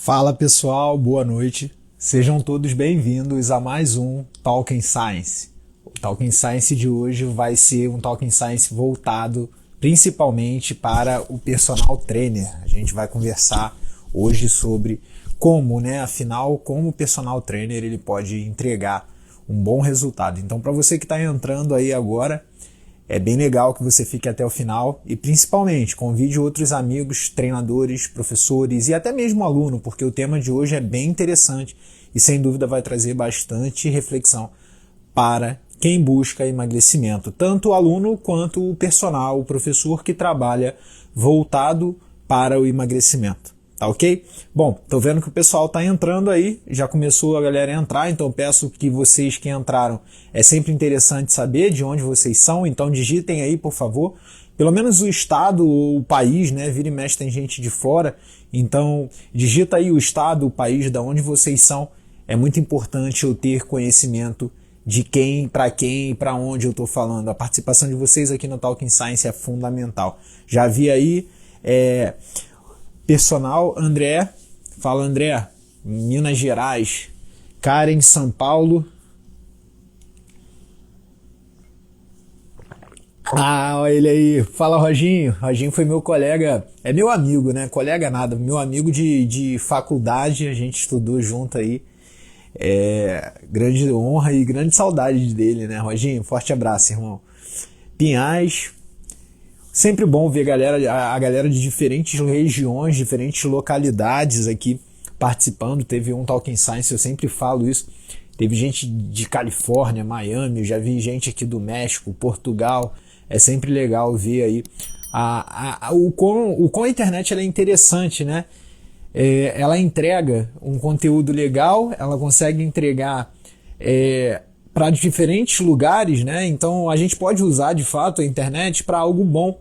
Fala pessoal, boa noite. Sejam todos bem-vindos a mais um Talking Science. O Talking Science de hoje vai ser um Talking Science voltado principalmente para o personal trainer. A gente vai conversar hoje sobre como, afinal, como o personal trainer ele pode entregar um bom resultado. Então, para você que está entrando aí agora, é bem legal que você fique até o final e principalmente convide outros amigos, treinadores, professores e até mesmo aluno, porque o tema de hoje é bem interessante e sem dúvida vai trazer bastante reflexão para quem busca emagrecimento, tanto o aluno quanto o personal, o professor que trabalha voltado para o emagrecimento. Tá ok? Bom, tô vendo que o pessoal tá entrando aí, já começou a galera a entrar, então peço que vocês que entraram, é sempre interessante saber de onde vocês são, então digitem aí, por favor, pelo menos o estado ou o país, vira e mexe tem gente de fora, então digita aí o estado, o país, da onde vocês são, é muito importante eu ter conhecimento de quem e para onde eu tô falando, a participação de vocês aqui no Talking Science é fundamental. Já vi aí, personal, André, fala André, Minas Gerais, Karen, São Paulo. Olha ele aí, fala Roginho, Roginho foi meu colega, é meu amigo, colega nada, meu amigo de faculdade, a gente estudou junto aí, grande honra e grande saudade dele, Roginho, forte abraço, irmão. Pinhais, sempre bom ver a galera de diferentes regiões, diferentes localidades aqui participando. Teve um Talking Science, eu sempre falo isso. Teve gente de Califórnia, Miami, já vi gente aqui do México, Portugal. É sempre legal ver aí o quão a internet ela é interessante, ela entrega um conteúdo legal, ela consegue entregar para diferentes lugares, então a gente pode usar de fato a internet para algo bom.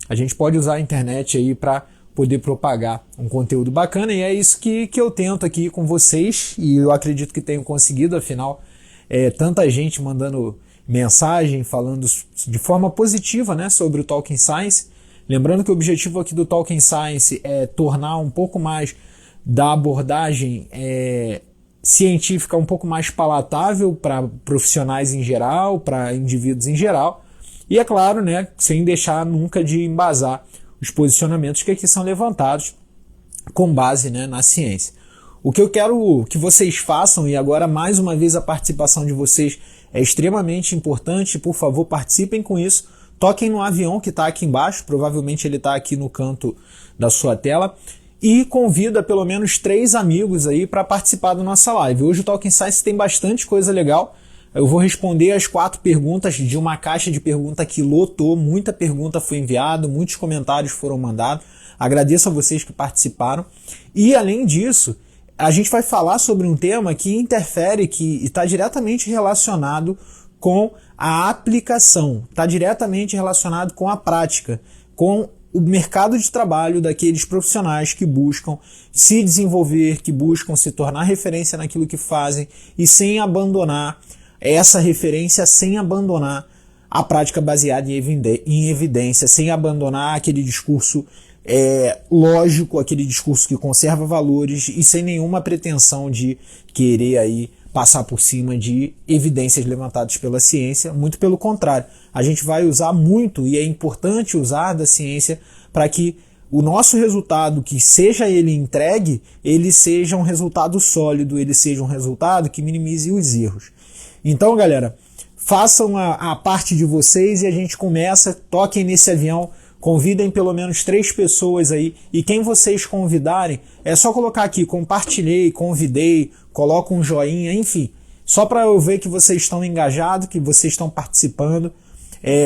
A gente pode usar a internet aí para poder propagar um conteúdo bacana e é isso que eu tento aqui com vocês e eu acredito que tenho conseguido, afinal, tanta gente mandando mensagem, falando de forma positiva sobre o Talking Science. Lembrando que o objetivo aqui do Talking Science é tornar um pouco mais da abordagem científica um pouco mais palatável para profissionais em geral, para indivíduos em geral. E é claro, sem deixar nunca de embasar os posicionamentos que aqui são levantados com base na ciência. O que eu quero que vocês façam, e agora mais uma vez a participação de vocês é extremamente importante, por favor participem com isso, toquem no avião que está aqui embaixo, provavelmente ele está aqui no canto da sua tela, e convida pelo menos 3 amigos aí para participar da nossa live. Hoje o Talking Science tem bastante coisa legal. Eu vou responder as 4 perguntas de uma caixa de pergunta que lotou, muita pergunta foi enviada, muitos comentários foram mandados. Agradeço a vocês que participaram. E além disso, a gente vai falar sobre um tema que interfere, que está diretamente relacionado com a aplicação, está diretamente relacionado com a prática, com o mercado de trabalho daqueles profissionais que buscam se desenvolver, que buscam se tornar referência naquilo que fazem e sem abandonar essa referência, sem abandonar a prática baseada em evidência, sem abandonar aquele discurso lógico, aquele discurso que conserva valores e sem nenhuma pretensão de querer aí passar por cima de evidências levantadas pela ciência. Muito pelo contrário, a gente vai usar muito e é importante usar da ciência para que o nosso resultado, que seja ele entregue, ele seja um resultado sólido, ele seja um resultado que minimize os erros. Então, galera, façam a parte de vocês e a gente começa, toquem nesse avião, convidem pelo menos 3 pessoas aí e quem vocês convidarem, é só colocar aqui, compartilhei, convidei, coloca um joinha, enfim, só para eu ver que vocês estão engajados, que vocês estão participando.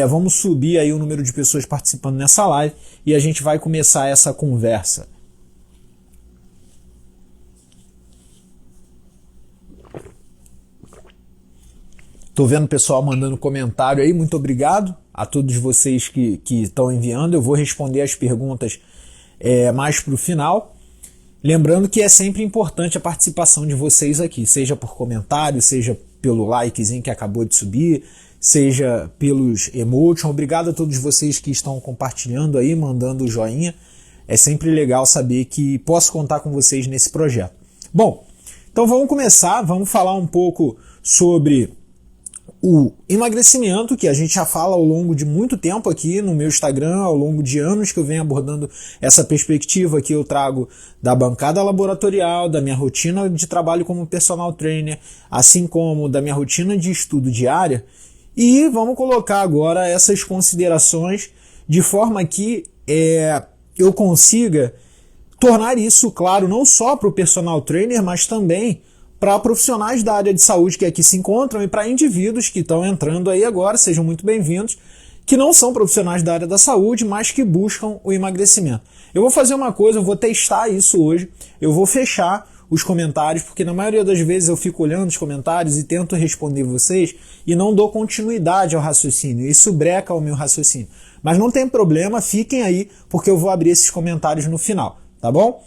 Vamos subir aí o número de pessoas participando nessa live e a gente vai começar essa conversa. Tô vendo o pessoal mandando comentário aí, muito obrigado a todos vocês que estão enviando. Eu vou responder as perguntas mais para o final. Lembrando que é sempre importante a participação de vocês aqui, seja por comentário, seja pelo likezinho que acabou de subir, seja pelos emotions. Obrigado a todos vocês que estão compartilhando aí, mandando o joinha. é sempre legal saber que posso contar com vocês nesse projeto. Bom, então vamos começar, vamos falar um pouco sobre o emagrecimento, que a gente já fala ao longo de muito tempo aqui no meu Instagram, ao longo de anos que eu venho abordando essa perspectiva que eu trago da bancada laboratorial, da minha rotina de trabalho como personal trainer, assim como da minha rotina de estudo diária. E vamos colocar agora essas considerações de forma que eu consiga tornar isso claro não só para o personal trainer, mas também para profissionais da área de saúde que aqui se encontram e para indivíduos que estão entrando aí agora, sejam muito bem-vindos, que não são profissionais da área da saúde, mas que buscam o emagrecimento. Eu vou fazer uma coisa, eu vou testar isso hoje, eu vou fechar os comentários, porque na maioria das vezes eu fico olhando os comentários e tento responder vocês e não dou continuidade ao raciocínio, isso breca o meu raciocínio. Mas não tem problema, fiquem aí, porque eu vou abrir esses comentários no final, tá bom?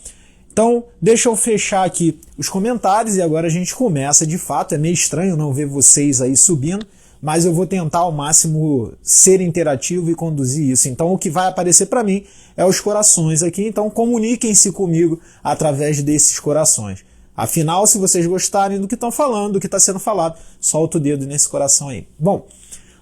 Então, deixa eu fechar aqui os comentários e agora a gente começa de fato. É meio estranho não ver vocês aí subindo, mas eu vou tentar ao máximo ser interativo e conduzir isso. Então, o que vai aparecer para mim é os corações aqui, então comuniquem-se comigo através desses corações. Afinal, se vocês gostarem do que estão falando, do que está sendo falado, solta o dedo nesse coração aí. Bom,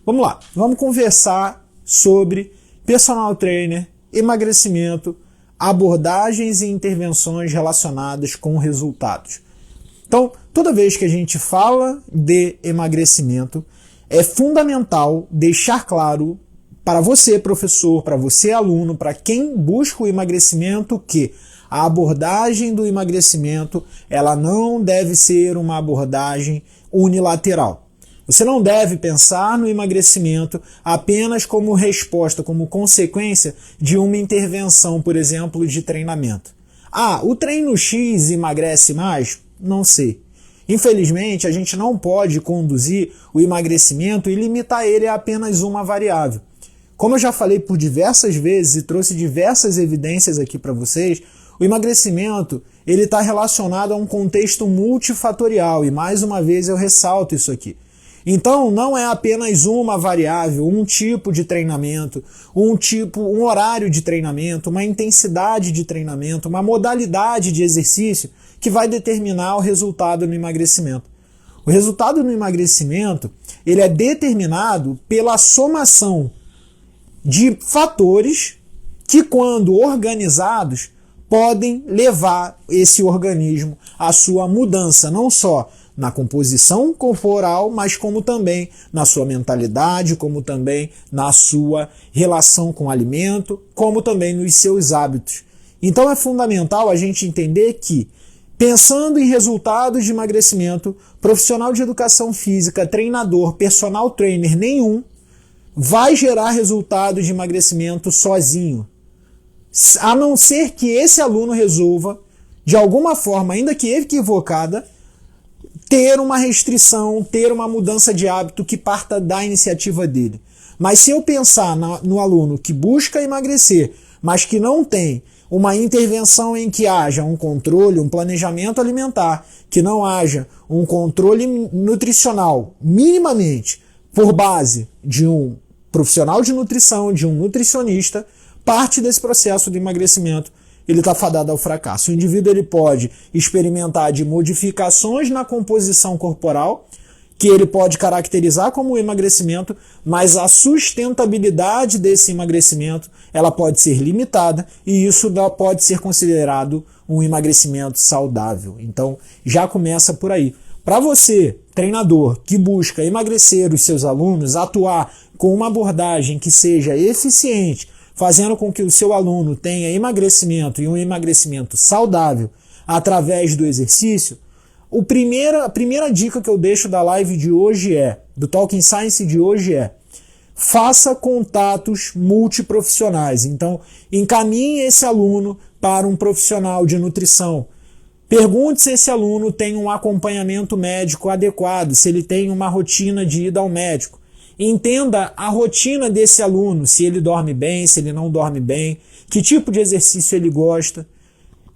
vamos lá. Vamos conversar sobre personal trainer, emagrecimento, abordagens e intervenções relacionadas com resultados. Então, toda vez que a gente fala de emagrecimento, é fundamental deixar claro para você, professor, para você, aluno, para quem busca o emagrecimento, que a abordagem do emagrecimento ela não deve ser uma abordagem unilateral. Você não deve pensar no emagrecimento apenas como resposta, como consequência de uma intervenção, por exemplo, de treinamento. Ah, o treino X emagrece mais? Não sei. Infelizmente, a gente não pode conduzir o emagrecimento e limitar ele a apenas uma variável. Como eu já falei por diversas vezes e trouxe diversas evidências aqui para vocês, o emagrecimento ele está relacionado a um contexto multifatorial e mais uma vez eu ressalto isso aqui. Então, não é apenas uma variável, um tipo de treinamento, um horário de treinamento, uma intensidade de treinamento, uma modalidade de exercício que vai determinar o resultado no emagrecimento. O resultado no emagrecimento, ele é determinado pela somação de fatores que, quando organizados, podem levar esse organismo à sua mudança, não só na composição corporal, mas como também na sua mentalidade, como também na sua relação com o alimento, como também nos seus hábitos. Então é fundamental a gente entender que, pensando em resultados de emagrecimento, profissional de educação física, treinador, personal trainer nenhum vai gerar resultados de emagrecimento sozinho. A não ser que esse aluno resolva, de alguma forma, ainda que equivocada, ter uma restrição, ter uma mudança de hábito que parta da iniciativa dele. Mas se eu pensar no aluno que busca emagrecer, mas que não tem uma intervenção em que haja um controle, um planejamento alimentar, que não haja um controle nutricional, minimamente, por base de um profissional de nutrição, de um nutricionista, parte desse processo de emagrecimento ele está fadado ao fracasso. O indivíduo ele pode experimentar de modificações na composição corporal, que ele pode caracterizar como emagrecimento, mas a sustentabilidade desse emagrecimento ela pode ser limitada e isso não pode ser considerado um emagrecimento saudável. Então já começa por aí. Para você, treinador, que busca emagrecer os seus alunos, atuar com uma abordagem que seja eficiente, fazendo com que o seu aluno tenha emagrecimento e um emagrecimento saudável através do exercício, a primeira dica que eu deixo da live de hoje do Talking Science de hoje faça contatos multiprofissionais. Então, encaminhe esse aluno para um profissional de nutrição. Pergunte se esse aluno tem um acompanhamento médico adequado, se ele tem uma rotina de ida ao médico. Entenda a rotina desse aluno, se ele dorme bem, se ele não dorme bem, que tipo de exercício ele gosta.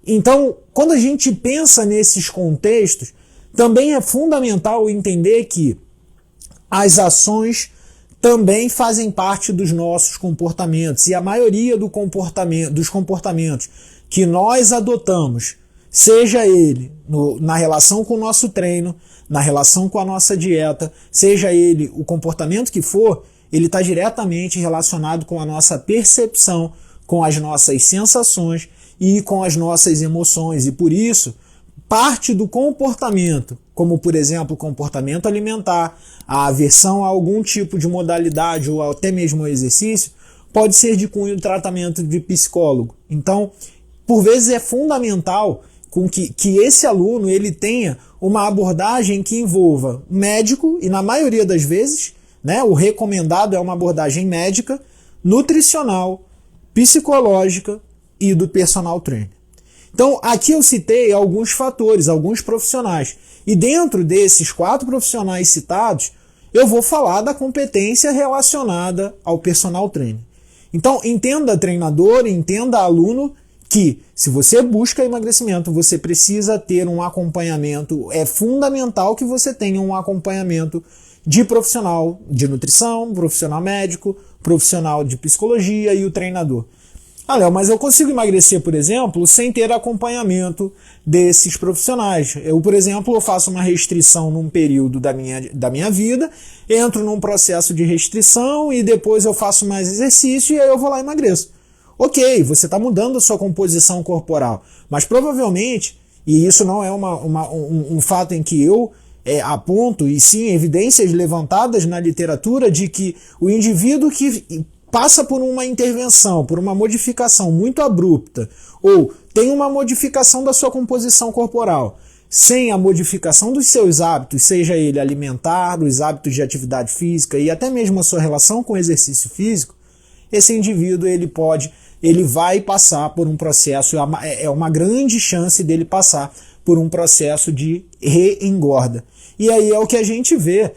Então, quando a gente pensa nesses contextos, também é fundamental entender que as ações também fazem parte dos nossos comportamentos. E a maioria dos comportamentos que nós adotamos, seja ele na relação com o nosso treino, na relação com a nossa dieta, seja ele o comportamento que for, ele está diretamente relacionado com a nossa percepção, com as nossas sensações e com as nossas emoções. E por isso, parte do comportamento, como por exemplo o comportamento alimentar, a aversão a algum tipo de modalidade ou até mesmo ao exercício, pode ser de cunho do tratamento de psicólogo. Então, por vezes é fundamental que esse aluno ele tenha uma abordagem que envolva médico, e na maioria das vezes, né, o recomendado é uma abordagem médica, nutricional, psicológica e do personal trainer. Então, aqui eu citei alguns fatores, alguns profissionais. E dentro desses 4 profissionais citados, eu vou falar da competência relacionada ao personal trainer. Então, entenda treinador, entenda aluno, que se você busca emagrecimento, você precisa ter um acompanhamento. É fundamental que você tenha um acompanhamento de profissional de nutrição, profissional médico, profissional de psicologia e o treinador. Ah, Léo, mas eu consigo emagrecer, por exemplo, sem ter acompanhamento desses profissionais. Eu, por exemplo, eu faço uma restrição num período da minha vida, entro num processo de restrição e depois eu faço mais exercício e aí eu vou lá e emagreço. Ok, você está mudando a sua composição corporal, mas provavelmente, e isso não é um fato em que eu aponto, e sim evidências levantadas na literatura de que o indivíduo que passa por uma intervenção, por uma modificação muito abrupta, ou tem uma modificação da sua composição corporal, sem a modificação dos seus hábitos, seja ele alimentar, os hábitos de atividade física e até mesmo a sua relação com o exercício físico, esse indivíduo ele vai passar por um processo, é uma grande chance dele passar por um processo de reengorda. E aí é o que a gente vê,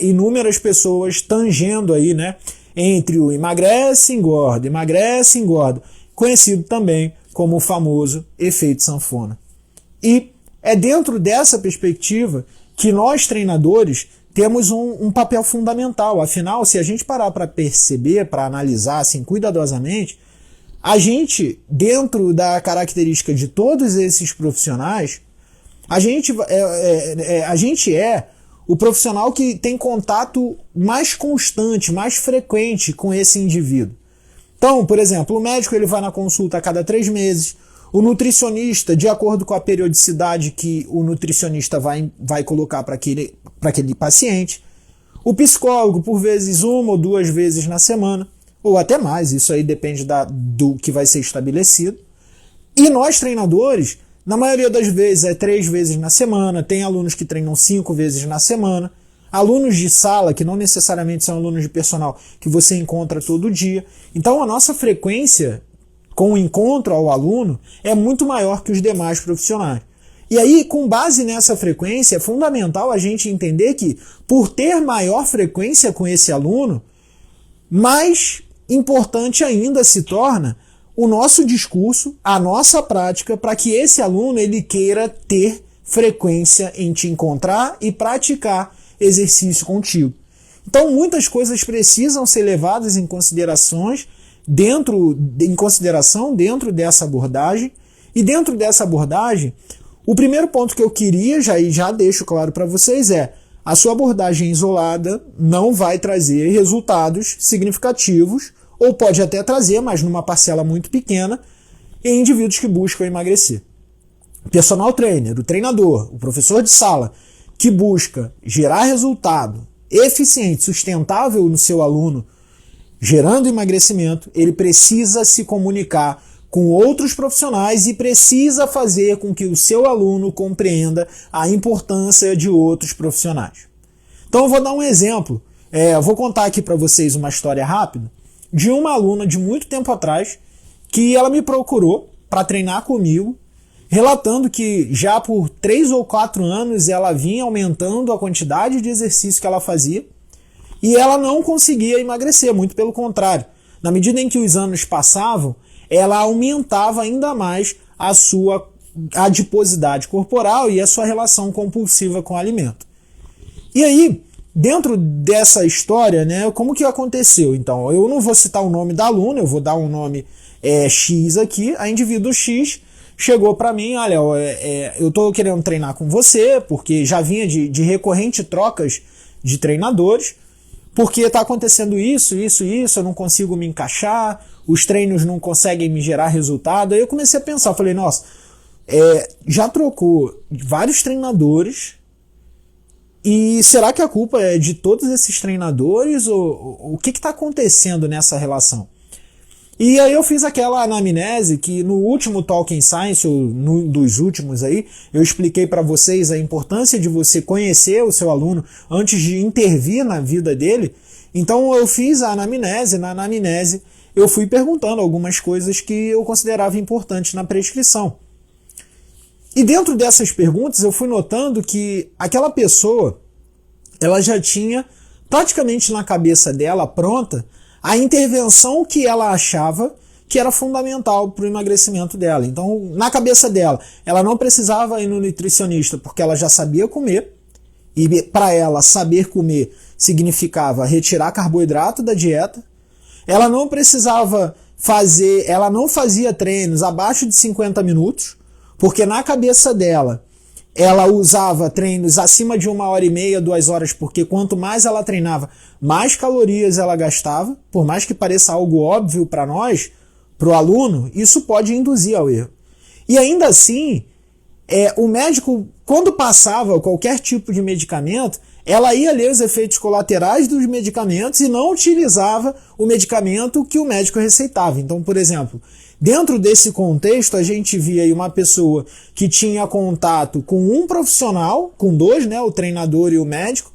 inúmeras pessoas tangendo aí, né, entre o emagrece, engorda, conhecido também como o famoso efeito sanfona. E é dentro dessa perspectiva que nós, treinadores, temos um papel fundamental. Afinal, se a gente parar para perceber, para analisar assim, cuidadosamente, a gente, dentro da característica de todos esses profissionais, a gente é o profissional que tem contato mais constante, mais frequente com esse indivíduo. Então, por exemplo, o médico ele vai na consulta a cada 3 meses, o nutricionista, de acordo com a periodicidade que o nutricionista vai colocar para aquele paciente, o psicólogo, por vezes 1 ou 2 vezes na semana, ou até mais, isso aí depende do que vai ser estabelecido. E nós, treinadores, na maioria das vezes é 3 vezes na semana, tem alunos que treinam 5 vezes na semana, alunos de sala, que não necessariamente são alunos de personal, que você encontra todo dia. Então a nossa frequência com o encontro ao aluno é muito maior que os demais profissionais. E aí, com base nessa frequência, é fundamental a gente entender que, por ter maior frequência com esse aluno, mais importante ainda se torna o nosso discurso, a nossa prática, para que esse aluno ele queira ter frequência em te encontrar e praticar exercício contigo. Então, muitas coisas precisam ser levadas em consideração dentro dessa abordagem. E dentro dessa abordagem, o primeiro ponto que eu queria, já deixo claro para vocês, a sua abordagem isolada não vai trazer resultados significativos, ou pode até trazer, mas numa parcela muito pequena, em indivíduos que buscam emagrecer. O personal trainer, o treinador, o professor de sala, que busca gerar resultado eficiente, sustentável no seu aluno, gerando emagrecimento, ele precisa se comunicar com outros profissionais e precisa fazer com que o seu aluno compreenda a importância de outros profissionais. Então eu vou dar um exemplo, eu vou contar aqui para vocês uma história rápida de uma aluna de muito tempo atrás que ela me procurou para treinar comigo, relatando que já por 3 ou 4 anos ela vinha aumentando a quantidade de exercício que ela fazia e ela não conseguia emagrecer, muito pelo contrário. Na medida em que os anos passavam, ela aumentava ainda mais a sua adiposidade corporal e a sua relação compulsiva com o alimento. E aí, dentro dessa história, né, como que aconteceu? Então, eu não vou citar o nome da aluna, eu vou dar um nome X aqui. A indivíduo X chegou para mim, olha, eu tô querendo treinar com você, porque já vinha de recorrente trocas de treinadores, porque tá acontecendo isso, eu não consigo me encaixar, os treinos não conseguem me gerar resultado. Aí eu comecei a pensar, falei, nossa, já trocou vários treinadores, e será que a culpa é de todos esses treinadores, ou o que está acontecendo nessa relação? E aí eu fiz aquela anamnese que no último Talking Science, ou no dos últimos aí, eu expliquei para vocês a importância de você conhecer o seu aluno antes de intervir na vida dele. Então eu fiz a anamnese, na anamnese eu fui perguntando algumas coisas que eu considerava importantes na prescrição. E dentro dessas perguntas eu fui notando que aquela pessoa, ela já tinha praticamente na cabeça dela pronta a intervenção que ela achava que era fundamental para o emagrecimento dela. Então, na cabeça dela, ela não precisava ir no nutricionista porque ela já sabia comer, e para ela saber comer significava retirar carboidrato da dieta. Ela não precisava ela não fazia treinos abaixo de 50 minutos, porque na cabeça dela, ela usava treinos acima de 1h30, 2 horas, porque quanto mais ela treinava, mais calorias ela gastava. Por mais que pareça algo óbvio para nós, para o aluno, isso pode induzir ao erro. E ainda assim, o médico, quando passava qualquer tipo de medicamento, ela ia ler os efeitos colaterais dos medicamentos e não utilizava o medicamento que o médico receitava. Então, por exemplo, dentro desse contexto, a gente via aí uma pessoa que tinha contato com um profissional, com dois, né, o treinador e o médico,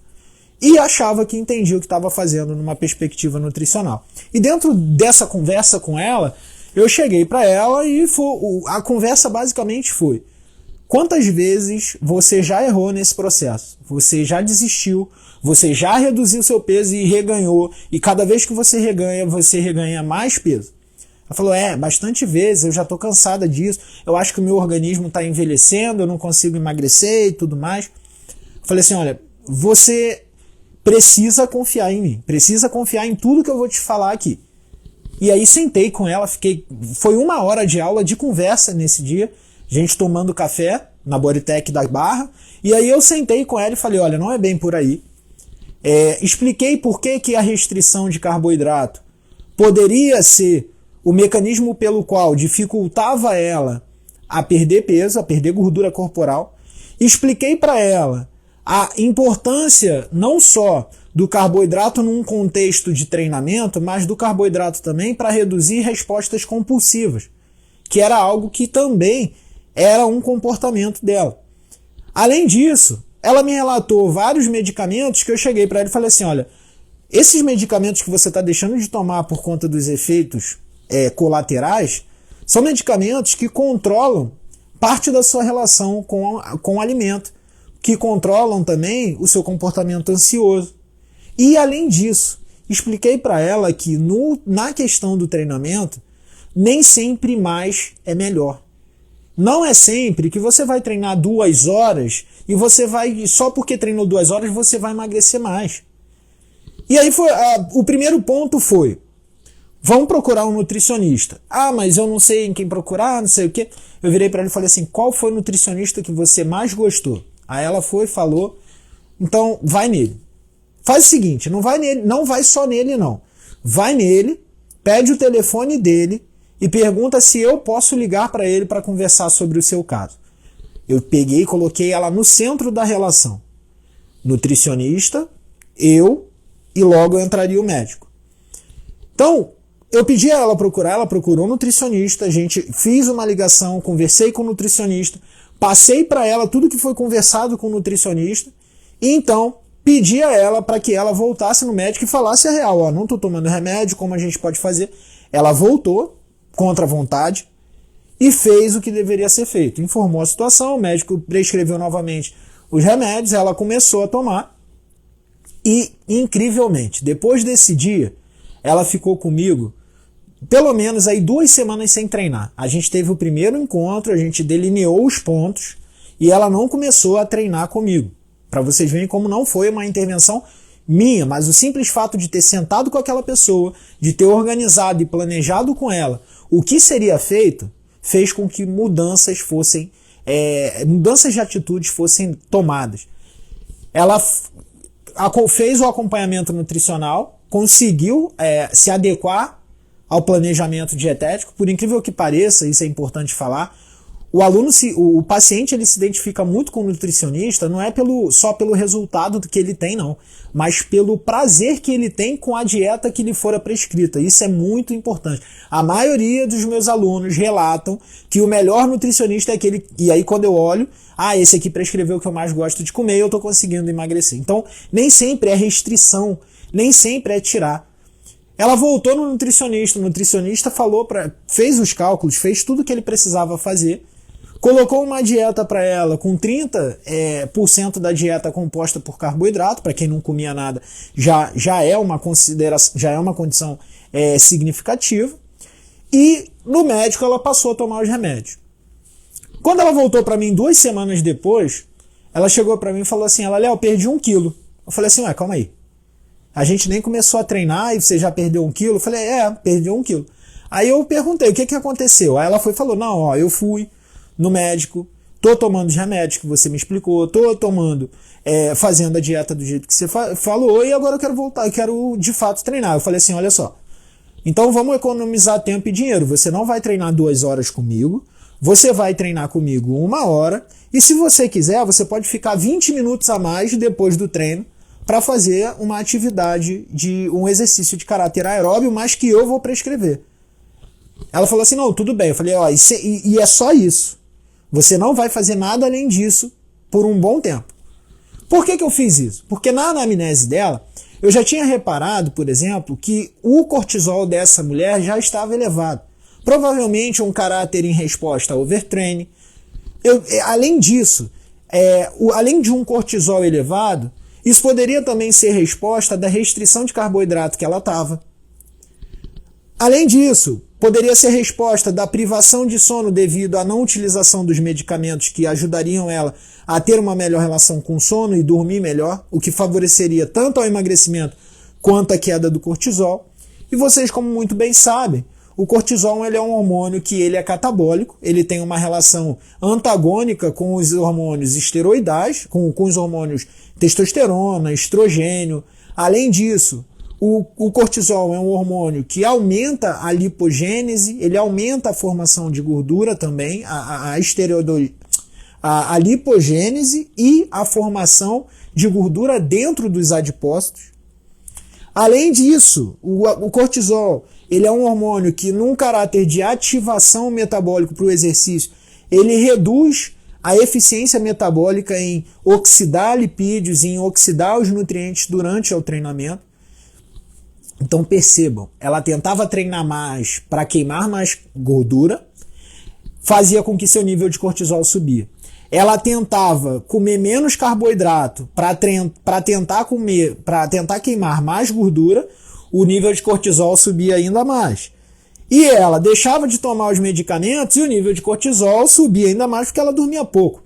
e achava que entendia o que estava fazendo numa perspectiva nutricional. E dentro dessa conversa com ela, eu cheguei para ela e a conversa basicamente foi: quantas vezes você já errou nesse processo? Você já desistiu, você já reduziu seu peso e reganhou, e cada vez que você reganha mais peso. Ela falou, bastante vezes, eu já estou cansada disso, eu acho que o meu organismo está envelhecendo, eu não consigo emagrecer e tudo mais. Eu falei assim, olha, você precisa confiar em mim, precisa confiar em tudo que eu vou te falar aqui. E aí sentei com ela, foi 1 hora de aula de conversa nesse dia, gente tomando café na Bodytech da Barra, e aí eu sentei com ela e falei, olha, não é bem por aí. Expliquei por que a restrição de carboidrato poderia ser o mecanismo pelo qual dificultava ela a perder peso, a perder gordura corporal. Expliquei para ela a importância não só do carboidrato num contexto de treinamento, mas do carboidrato também para reduzir respostas compulsivas, que era algo que também era um comportamento dela. Além disso, ela me relatou vários medicamentos que eu cheguei para ela e falei assim, olha, esses medicamentos que você está deixando de tomar por conta dos efeitos colaterais, são medicamentos que controlam parte da sua relação com o alimento, que controlam também o seu comportamento ansioso. E além disso, expliquei para ela que na questão do treinamento, nem sempre mais é melhor. Não é sempre que você vai treinar 2 horas e só porque treinou 2 horas, você vai emagrecer mais. E aí o primeiro ponto foi, vamos procurar um nutricionista. Mas eu não sei em quem procurar, não sei o quê. Eu virei para ela e falei assim, qual foi o nutricionista que você mais gostou? Aí ela falou, então vai nele. Faz o seguinte, não vai só nele não. Vai nele, pede o telefone dele e pergunta se eu posso ligar para ele para conversar sobre o seu caso. Eu peguei e coloquei ela no centro da relação. Nutricionista, eu e logo entraria o médico. Então, eu pedi a ela procurar, ela procurou um nutricionista, a gente fez uma ligação, conversei com o nutricionista, passei para ela tudo que foi conversado com o nutricionista e então pedi a ela para que ela voltasse no médico e falasse a real, não estou tomando remédio, como a gente pode fazer. Ela voltou, contra a vontade, e fez o que deveria ser feito. Informou a situação, o médico prescreveu novamente os remédios, ela começou a tomar e, incrivelmente, depois desse dia, ela ficou comigo pelo menos aí 2 semanas sem treinar. A gente teve o primeiro encontro, a gente delineou os pontos e ela não começou a treinar comigo. Para vocês verem como não foi uma intervenção minha, mas o simples fato de ter sentado com aquela pessoa, de ter organizado e planejado com ela o que seria feito, fez com que mudanças de atitudes fossem tomadas. Ela fez o acompanhamento nutricional, conseguiu se adequar ao planejamento dietético. Por incrível que pareça, isso é importante falar, o paciente ele se identifica muito com o nutricionista, não é só pelo resultado que ele tem, não, mas pelo prazer que ele tem com a dieta que lhe fora prescrita. Isso é muito importante. A maioria dos meus alunos relatam que o melhor nutricionista é aquele, e aí quando eu olho, esse aqui prescreveu o que eu mais gosto de comer e eu estou conseguindo emagrecer. Então, nem sempre é restrição, nem sempre é tirar. Ela voltou no nutricionista, o nutricionista fez os cálculos, fez tudo o que ele precisava fazer, colocou uma dieta para ela com 30% da dieta composta por carboidrato. Para quem não comia nada, já é uma condição significativa. E no médico ela passou a tomar os remédios. Quando ela voltou para mim 2 semanas depois, ela chegou para mim e falou assim, Léo, perdi 1 quilo. Eu falei assim, calma aí. A gente nem começou a treinar e você já perdeu 1 quilo? Eu falei, perdi 1 quilo. Aí eu perguntei, o que aconteceu? Aí ela falou, não, eu fui no médico, tô tomando os remédios que você me explicou, tô tomando, fazendo a dieta do jeito que você falou, e agora eu quero voltar, eu quero de fato treinar. Eu falei assim, olha só, então vamos economizar tempo e dinheiro, você não vai treinar 2 horas comigo, você vai treinar comigo 1 hora, e se você quiser, você pode ficar 20 minutos a mais depois do treino para fazer uma atividade um exercício de caráter aeróbio, mas que eu vou prescrever. Ela falou assim, não, tudo bem. Eu falei, e é só isso. Você não vai fazer nada além disso por um bom tempo. Por que eu fiz isso? Porque na anamnese dela, eu já tinha reparado, por exemplo, que o cortisol dessa mulher já estava elevado. Provavelmente um caráter em resposta ao overtraining. Além disso, além de um cortisol elevado, isso poderia também ser resposta da restrição de carboidrato que ela estava. Além disso, poderia ser resposta da privação de sono devido à não utilização dos medicamentos que ajudariam ela a ter uma melhor relação com o sono e dormir melhor, o que favoreceria tanto ao emagrecimento quanto à queda do cortisol. E vocês, como muito bem sabem, o cortisol ele é um hormônio que ele é catabólico, ele tem uma relação antagônica com os hormônios esteroidais, com os hormônios testosterona, estrogênio. Além disso, o cortisol é um hormônio que aumenta a lipogênese, ele aumenta a formação de gordura também, a lipogênese e a formação de gordura dentro dos adipócitos. Além disso, o cortisol ele é um hormônio que, num caráter de ativação metabólico para o exercício, ele reduz a eficiência metabólica em oxidar lipídios, em oxidar os nutrientes durante o treinamento. Então percebam, ela tentava treinar mais para queimar mais gordura, fazia com que seu nível de cortisol subia. Ela tentava comer menos carboidrato para tentar queimar mais gordura, o nível de cortisol subia ainda mais. E ela deixava de tomar os medicamentos e o nível de cortisol subia ainda mais porque ela dormia pouco.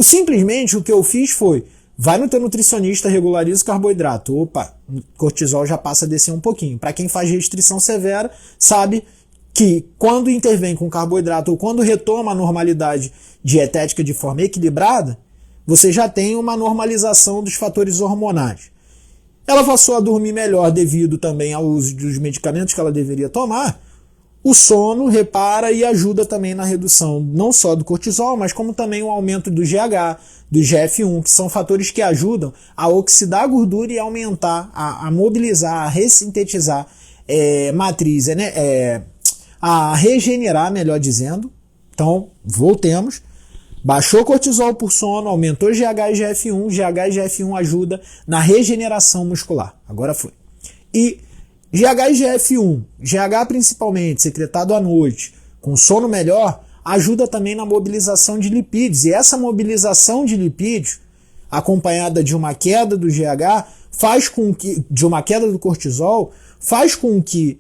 Simplesmente o que eu fiz foi, vai no teu nutricionista, regulariza o carboidrato. Opa, o cortisol já passa a descer um pouquinho. Para quem faz restrição severa, sabe que quando intervém com carboidrato ou quando retoma a normalidade dietética de forma equilibrada, você já tem uma normalização dos fatores hormonais. Ela passou a dormir melhor devido também ao uso dos medicamentos que ela deveria tomar. O sono repara e ajuda também na redução não só do cortisol, mas como também o aumento do GH, do GF1, que são fatores que ajudam a oxidar a gordura e aumentar, a mobilizar, a ressintetizar matriz, a regenerar, melhor dizendo. Então, voltemos. Baixou o cortisol por sono, aumentou GH e GF1. GH e GF1 ajuda na regeneração muscular. Agora foi. E GH e GF1, GH principalmente, secretado à noite, com sono melhor, ajuda também na mobilização de lipídios. E essa mobilização de lipídios, acompanhada de uma queda do GH, faz com que, de uma queda do cortisol, faz com que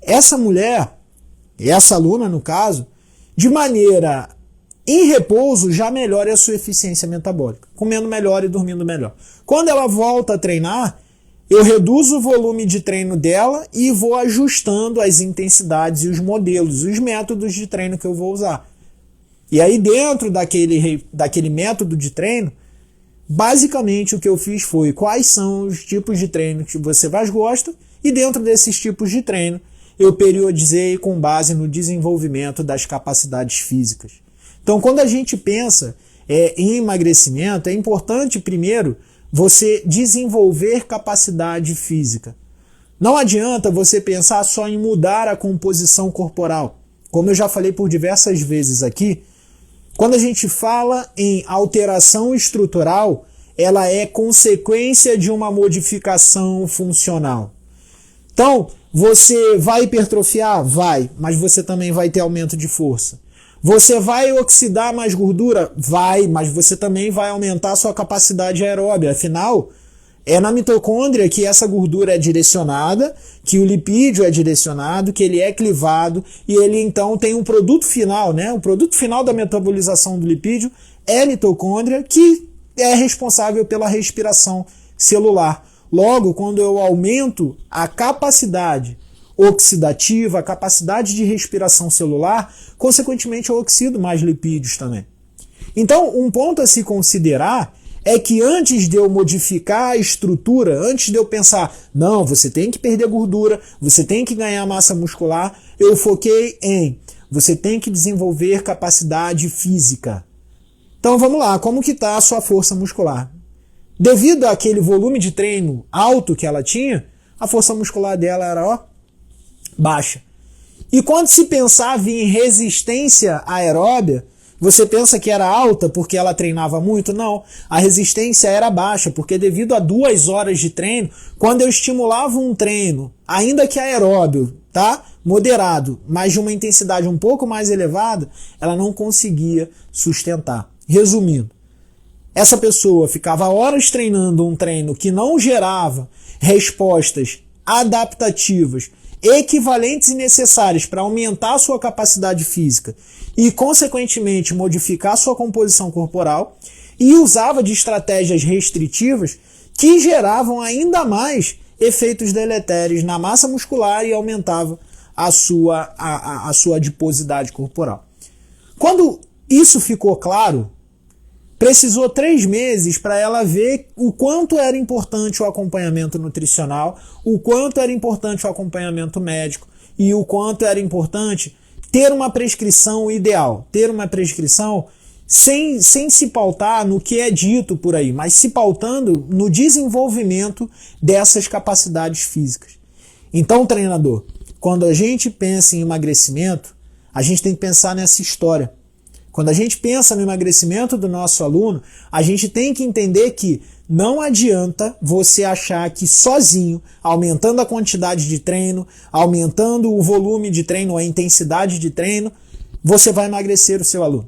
essa mulher, essa aluna no caso, de maneira em repouso, já melhore a sua eficiência metabólica, comendo melhor e dormindo melhor. Quando ela volta a treinar, eu reduzo o volume de treino dela e vou ajustando as intensidades e os modelos, os métodos de treino que eu vou usar. E aí dentro daquele método de treino, basicamente o que eu fiz foi quais são os tipos de treino que você mais gosta e dentro desses tipos de treino eu periodizei com base no desenvolvimento das capacidades físicas. Então quando a gente pensa em emagrecimento, é importante primeiro você desenvolver capacidade física. Não adianta você pensar só em mudar a composição corporal. Como eu já falei por diversas vezes aqui, quando a gente fala em alteração estrutural, ela é consequência de uma modificação funcional. Então, você vai hipertrofiar? Vai, mas você também vai ter aumento de força. Você vai oxidar mais gordura? Vai, mas você também vai aumentar a sua capacidade aeróbia. Afinal, é na mitocôndria que essa gordura é direcionada, que o lipídio é direcionado, que ele é clivado e ele então tem um produto final, né? O produto final da metabolização do lipídio é a mitocôndria, que é responsável pela respiração celular. Logo, quando eu aumento a capacidade oxidativa, a capacidade de respiração celular, consequentemente eu oxido mais lipídios também. Então, um ponto a se considerar é que antes de eu modificar a estrutura, antes de eu pensar, não, você tem que perder gordura, você tem que ganhar massa muscular, eu foquei em, você tem que desenvolver capacidade física. Então vamos lá, como que está a sua força muscular? Devido àquele volume de treino alto que ela tinha, a força muscular dela era baixa. E quando se pensava em resistência aeróbia, você pensa que era alta porque ela treinava muito? Não, a resistência era baixa, porque devido a 2 horas de treino, quando eu estimulava um treino, ainda que aeróbio, tá? Moderado, mas de uma intensidade um pouco mais elevada, ela não conseguia sustentar. Resumindo, essa pessoa ficava horas treinando um treino que não gerava respostas adaptativas equivalentes e necessárias para aumentar a sua capacidade física e, consequentemente, modificar a sua composição corporal, e usava de estratégias restritivas que geravam ainda mais efeitos deletérios na massa muscular e aumentavam a sua adiposidade corporal. Quando isso ficou claro, precisou 3 meses para ela ver o quanto era importante o acompanhamento nutricional, o quanto era importante o acompanhamento médico e o quanto era importante ter uma prescrição ideal, ter uma prescrição sem se pautar no que é dito por aí, mas se pautando no desenvolvimento dessas capacidades físicas. Então, treinador, quando a gente pensa em emagrecimento, a gente tem que pensar nessa história. Quando a gente pensa no emagrecimento do nosso aluno, a gente tem que entender que não adianta você achar que sozinho, aumentando a quantidade de treino, aumentando o volume de treino, a intensidade de treino, você vai emagrecer o seu aluno.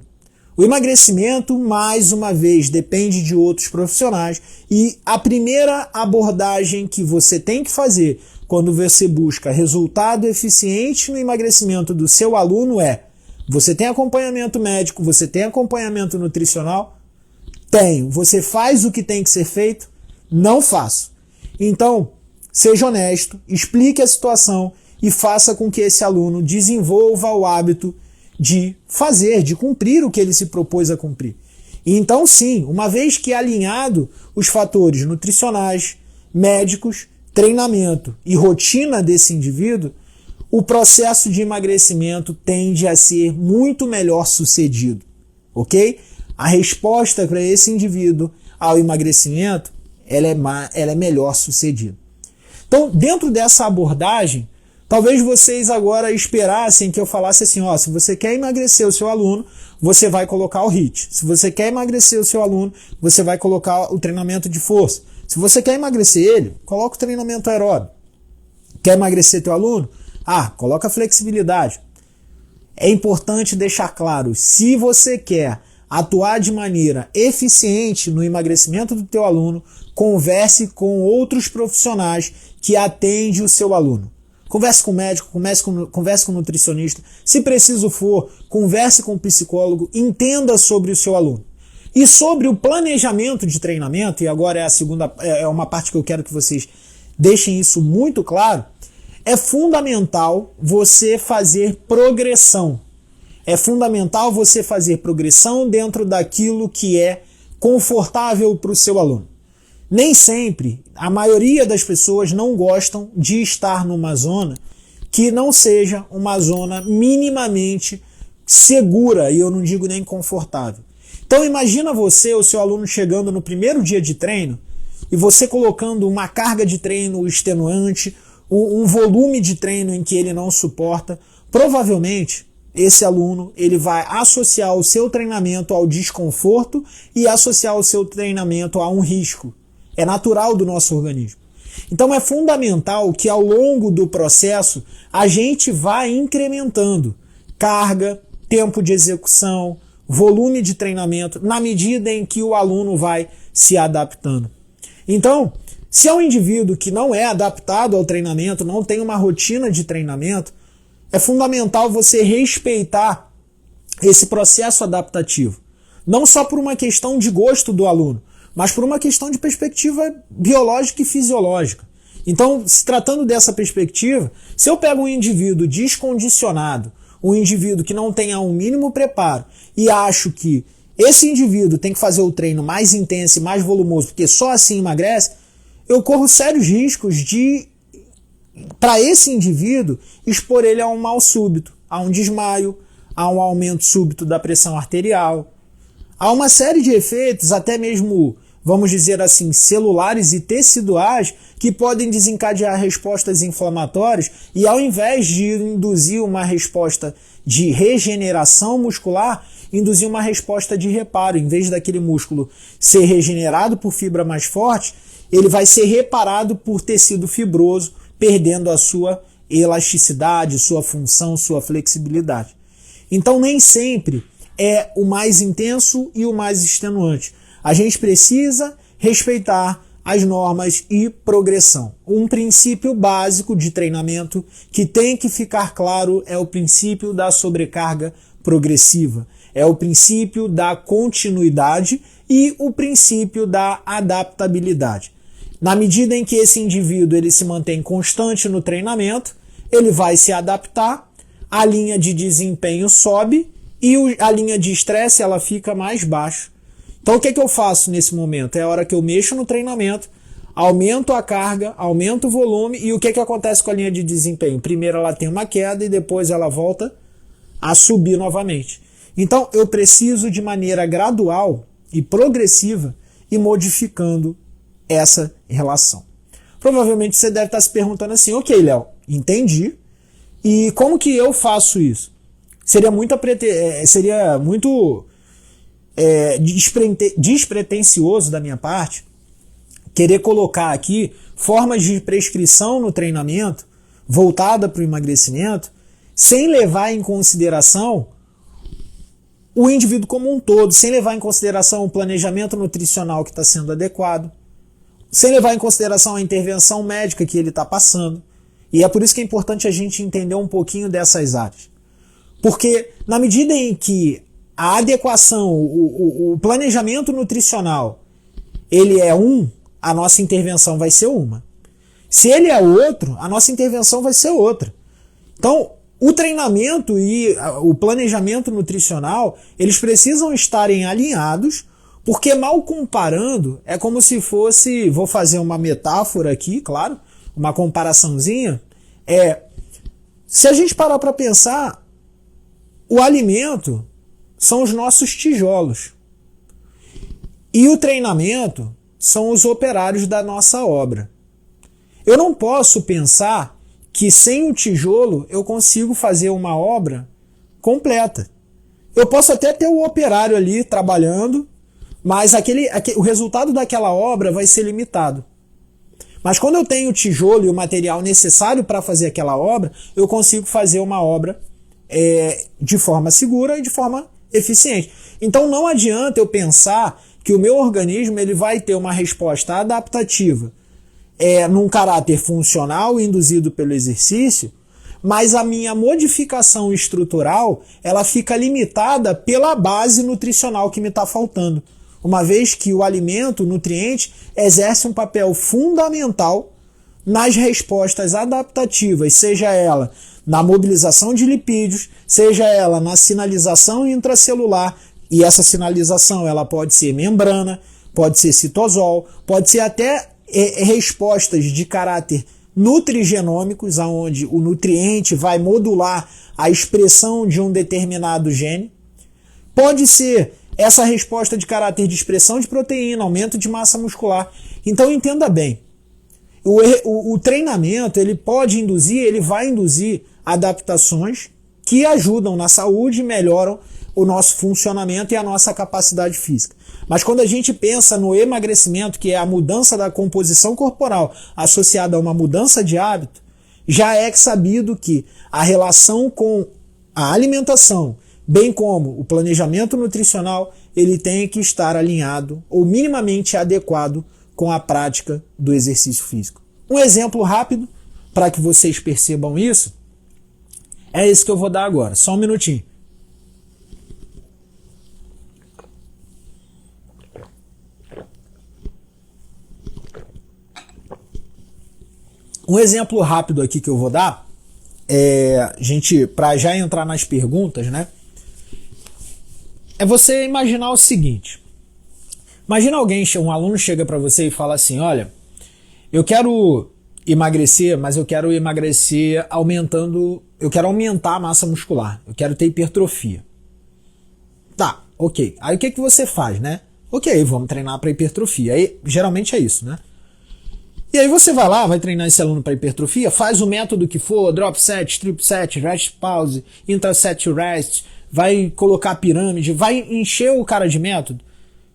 O emagrecimento, mais uma vez, depende de outros profissionais e a primeira abordagem que você tem que fazer quando você busca resultado eficiente no emagrecimento do seu aluno é: você tem acompanhamento médico? Você tem acompanhamento nutricional? Tenho. Você faz o que tem que ser feito? Não faço. Então, seja honesto, explique a situação e faça com que esse aluno desenvolva o hábito de fazer, de cumprir o que ele se propôs a cumprir. E então, sim, uma vez que alinhado os fatores nutricionais, médicos, treinamento e rotina desse indivíduo, o processo de emagrecimento tende a ser muito melhor sucedido, ok? A resposta para esse indivíduo ao emagrecimento, ela é melhor sucedida. Então, dentro dessa abordagem, talvez vocês agora esperassem que eu falasse assim, ó, se você quer emagrecer o seu aluno, você vai colocar o HIIT. Se você quer emagrecer o seu aluno, você vai colocar o treinamento de força. Se você quer emagrecer ele, coloca o treinamento aeróbico. Quer emagrecer teu aluno? Coloca flexibilidade. É importante deixar claro, se você quer atuar de maneira eficiente no emagrecimento do teu aluno, converse com outros profissionais que atendem o seu aluno. Converse com o médico, converse com o nutricionista. Se preciso for, converse com o psicólogo, entenda sobre o seu aluno. E sobre o planejamento de treinamento, e agora é uma parte que eu quero que vocês deixem isso muito claro, é fundamental você fazer progressão. É fundamental você fazer progressão dentro daquilo que é confortável para o seu aluno. Nem sempre, a maioria das pessoas não gostam de estar numa zona que não seja uma zona minimamente segura, e eu não digo nem confortável. Então imagina você, o seu aluno chegando no primeiro dia de treino, e você colocando uma carga de treino extenuante, um volume de treino em que ele não suporta. Provavelmente esse aluno ele vai associar o seu treinamento ao desconforto e associar o seu treinamento a um risco. É natural do nosso organismo. Então é fundamental que ao longo do processo a gente vá incrementando carga, tempo de execução, volume de treinamento, na medida em que o aluno vai se adaptando. Então, se é um indivíduo que não é adaptado ao treinamento, não tem uma rotina de treinamento, é fundamental você respeitar esse processo adaptativo. Não só por uma questão de gosto do aluno, mas por uma questão de perspectiva biológica e fisiológica. Então, se tratando dessa perspectiva, se eu pego um indivíduo descondicionado, um indivíduo que não tenha um mínimo preparo, e acho que esse indivíduo tem que fazer o treino mais intenso e mais volumoso, porque só assim emagrece, eu corro sérios riscos de, para esse indivíduo, expor ele a um mal súbito, a um desmaio, a um aumento súbito da pressão arterial, a uma série de efeitos, até mesmo, vamos dizer assim, celulares e teciduais, que podem desencadear respostas inflamatórias e, ao invés de induzir uma resposta de regeneração muscular, induzir uma resposta de reparo. Em vez daquele músculo ser regenerado por fibra mais forte, ele vai ser reparado por tecido fibroso, perdendo a sua elasticidade, sua função, sua flexibilidade. Então nem sempre é o mais intenso e o mais extenuante. A gente precisa respeitar as normas e progressão. Um princípio básico de treinamento que tem que ficar claro é o princípio da sobrecarga progressiva. É o princípio da continuidade e o princípio da adaptabilidade. Na medida em que esse indivíduo ele se mantém constante no treinamento, ele vai se adaptar, a linha de desempenho sobe e a linha de estresse ela fica mais baixa. Então o que eu faço nesse momento? É a hora que eu mexo no treinamento, aumento a carga, aumento o volume, e o que acontece com a linha de desempenho? Primeiro ela tem uma queda e depois ela volta a subir novamente. Então eu preciso de maneira gradual e progressiva ir modificando essa relação. Provavelmente você deve estar se perguntando assim, ok, Léo, entendi, e como que eu faço isso? Seria muito despretensioso da minha parte querer colocar aqui formas de prescrição no treinamento voltada para o emagrecimento sem levar em consideração o indivíduo como um todo, sem levar em consideração o planejamento nutricional que está sendo adequado, sem levar em consideração a intervenção médica que ele está passando. E é por isso que é importante a gente entender um pouquinho dessas áreas. Porque na medida em que a adequação, o planejamento nutricional, ele é a nossa intervenção vai ser uma. Se ele é outro, a nossa intervenção vai ser outra. Então, o treinamento e o planejamento nutricional, eles precisam estarem alinhados, porque mal comparando, é como se fosse, vou fazer uma metáfora aqui, claro, uma comparaçãozinha, se a gente parar para pensar, o alimento são os nossos tijolos. E o treinamento são os operários da nossa obra. Eu não posso pensar que sem o tijolo eu consigo fazer uma obra completa. Eu posso até ter o operário ali trabalhando, mas o resultado daquela obra vai ser limitado. Mas quando eu tenho o tijolo e o material necessário para fazer aquela obra, eu consigo fazer uma obra de forma segura e de forma eficiente. Então não adianta eu pensar que o meu organismo ele vai ter uma resposta adaptativa num caráter funcional induzido pelo exercício, mas a minha modificação estrutural ela fica limitada pela base nutricional que me está faltando, uma vez que o alimento, o nutriente, exerce um papel fundamental nas respostas adaptativas, seja ela na mobilização de lipídios, seja ela na sinalização intracelular, e essa sinalização ela pode ser membrana, pode ser citosol, pode ser até respostas de caráter nutrigenômicos, onde o nutriente vai modular a expressão de um determinado gene. Pode ser essa resposta de caráter de expressão de proteína, aumento de massa muscular. Então entenda bem, o treinamento ele vai induzir adaptações que ajudam na saúde e melhoram o nosso funcionamento e a nossa capacidade física. Mas quando a gente pensa no emagrecimento, que é a mudança da composição corporal associada a uma mudança de hábito, já é sabido que a relação com a alimentação, bem como o planejamento nutricional, ele tem que estar alinhado ou minimamente adequado com a prática do exercício físico. Um exemplo rápido, para que vocês percebam isso, é esse que eu vou dar agora. Só um minutinho. Um exemplo rápido aqui que eu vou dar, para já entrar nas perguntas, né? É você imaginar o seguinte. Imagina um aluno chega para você e fala assim, olha, eu quero emagrecer, mas eu quero emagrecer eu quero aumentar a massa muscular, eu quero ter hipertrofia. Tá, ok. Aí o que você faz, né? Ok, vamos treinar para hipertrofia. Aí geralmente é isso, né? E aí você vai lá, vai treinar esse aluno para hipertrofia, faz o método que for, drop set, trip set, rest pause, intraset rest, vai colocar pirâmide, vai encher o cara de método,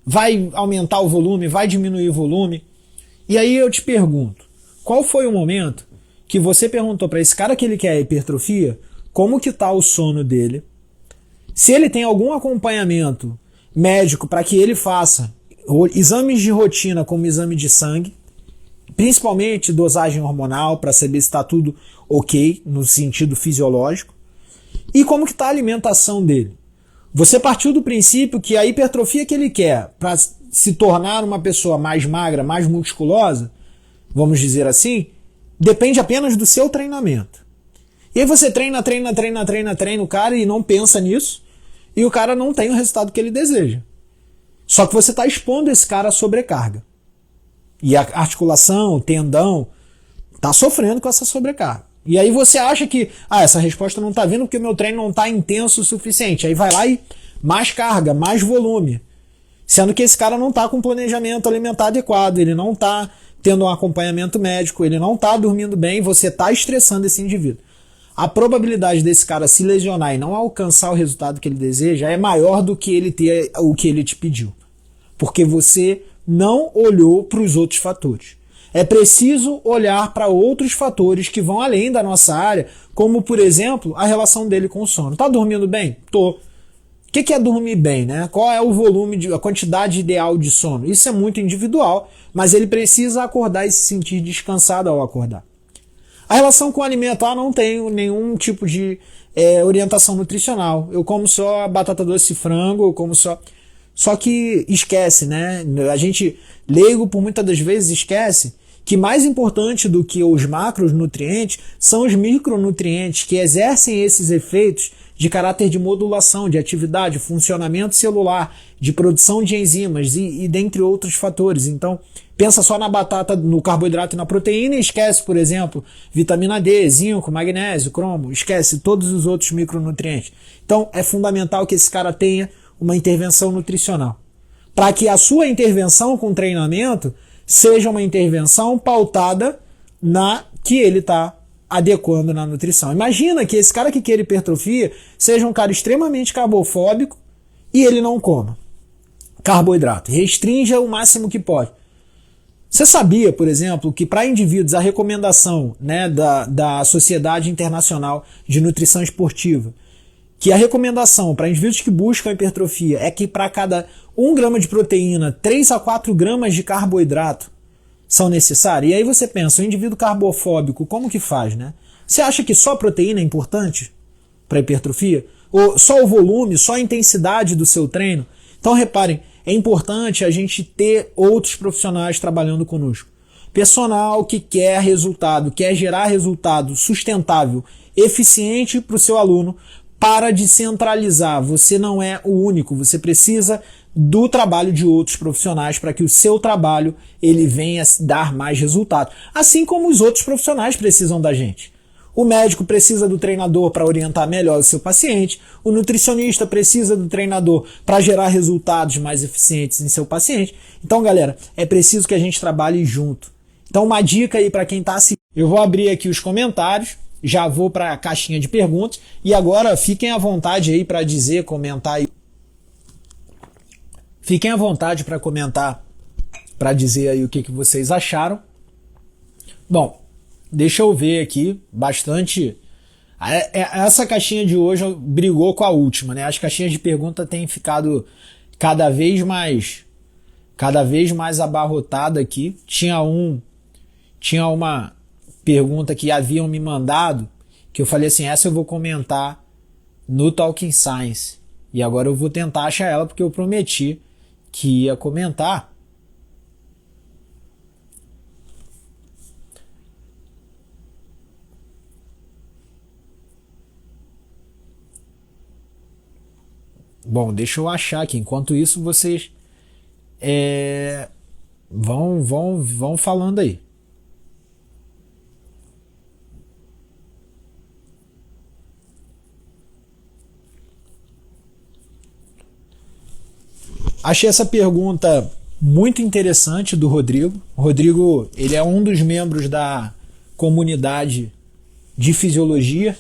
vai aumentar o volume, vai diminuir o volume. E aí eu te pergunto, qual foi o momento que você perguntou para esse cara que ele quer hipertrofia, como que tá o sono dele, se ele tem algum acompanhamento médico para que ele faça exames de rotina como exame de sangue, principalmente dosagem hormonal, para saber se está tudo ok no sentido fisiológico, e como que está a alimentação dele. Você partiu do princípio que a hipertrofia que ele quer para se tornar uma pessoa mais magra, mais musculosa, vamos dizer assim, depende apenas do seu treinamento. E aí você treina o cara e não pensa nisso, e o cara não tem o resultado que ele deseja. Só que você está expondo esse cara à sobrecarga. E a articulação, o tendão, está sofrendo com essa sobrecarga. E aí você acha que essa resposta não está vindo porque o meu treino não está intenso o suficiente. Aí vai lá e mais carga, mais volume. Sendo que esse cara não está com planejamento alimentar adequado, ele não está tendo um acompanhamento médico, ele não está dormindo bem, você está estressando esse indivíduo. A probabilidade desse cara se lesionar e não alcançar o resultado que ele deseja é maior do que ele ter o que ele te pediu. Porque você não olhou para os outros fatores. É preciso olhar para outros fatores que vão além da nossa área, como, por exemplo, a relação dele com o sono. Tá dormindo bem? Tô. O que é dormir bem, né? Qual é o volume, a quantidade ideal de sono? Isso é muito individual, mas ele precisa acordar e se sentir descansado ao acordar. A relação com o alimento, não tenho nenhum tipo de orientação nutricional. Eu como só batata doce e frango, eu como só... Só que esquece, né? A gente, leigo, por muitas das vezes esquece que mais importante do que os macronutrientes são os micronutrientes que exercem esses efeitos de caráter de modulação, de atividade, funcionamento celular, de produção de enzimas e dentre outros fatores. Então, pensa só na batata, no carboidrato e na proteína e esquece, por exemplo, vitamina D, zinco, magnésio, cromo, esquece todos os outros micronutrientes. Então, é fundamental que esse cara tenha uma intervenção nutricional, para que a sua intervenção com treinamento seja uma intervenção pautada na que ele está adequando na nutrição. Imagina que esse cara que quer hipertrofia seja um cara extremamente carbofóbico e ele não coma carboidrato, restrinja o máximo que pode. Você sabia, por exemplo, que para indivíduos a recomendação, né, da Sociedade Internacional de Nutrição Esportiva, que a recomendação para indivíduos que buscam hipertrofia é que para cada 1 grama de proteína, 3 a 4 gramas de carboidrato são necessários? E aí você pensa, o indivíduo carbofóbico, como que faz, né? Você acha que só proteína é importante para hipertrofia? Ou só o volume, só a intensidade do seu treino? Então reparem, é importante a gente ter outros profissionais trabalhando conosco. Personal que quer resultado, quer gerar resultado sustentável, eficiente para o seu aluno, para de centralizar. Você não é o único, você precisa do trabalho de outros profissionais para que o seu trabalho ele venha dar mais resultado. Assim como os outros profissionais precisam da gente. O médico precisa do treinador para orientar melhor o seu paciente, o nutricionista precisa do treinador para gerar resultados mais eficientes em seu paciente. Então, galera, é preciso que a gente trabalhe junto. Então, uma dica aí para quem está assistindo. Eu vou abrir aqui os comentários, já vou para a caixinha de perguntas e agora fiquem à vontade aí para dizer, comentar aí. Fiquem à vontade para comentar, para dizer aí o que vocês acharam. Bom, deixa eu ver aqui, bastante... Essa caixinha de hoje brigou com a última, né? As caixinhas de pergunta têm ficado cada vez mais abarrotada aqui. Tinha uma pergunta que haviam me mandado, que eu falei assim, essa eu vou comentar no Talking Science. E agora eu vou tentar achar ela, porque eu prometi que ia comentar. Bom, deixa eu achar aqui. Enquanto isso, vocês vão falando aí. Achei essa pergunta muito interessante do Rodrigo. O Rodrigo, ele é um dos membros da comunidade de fisiologia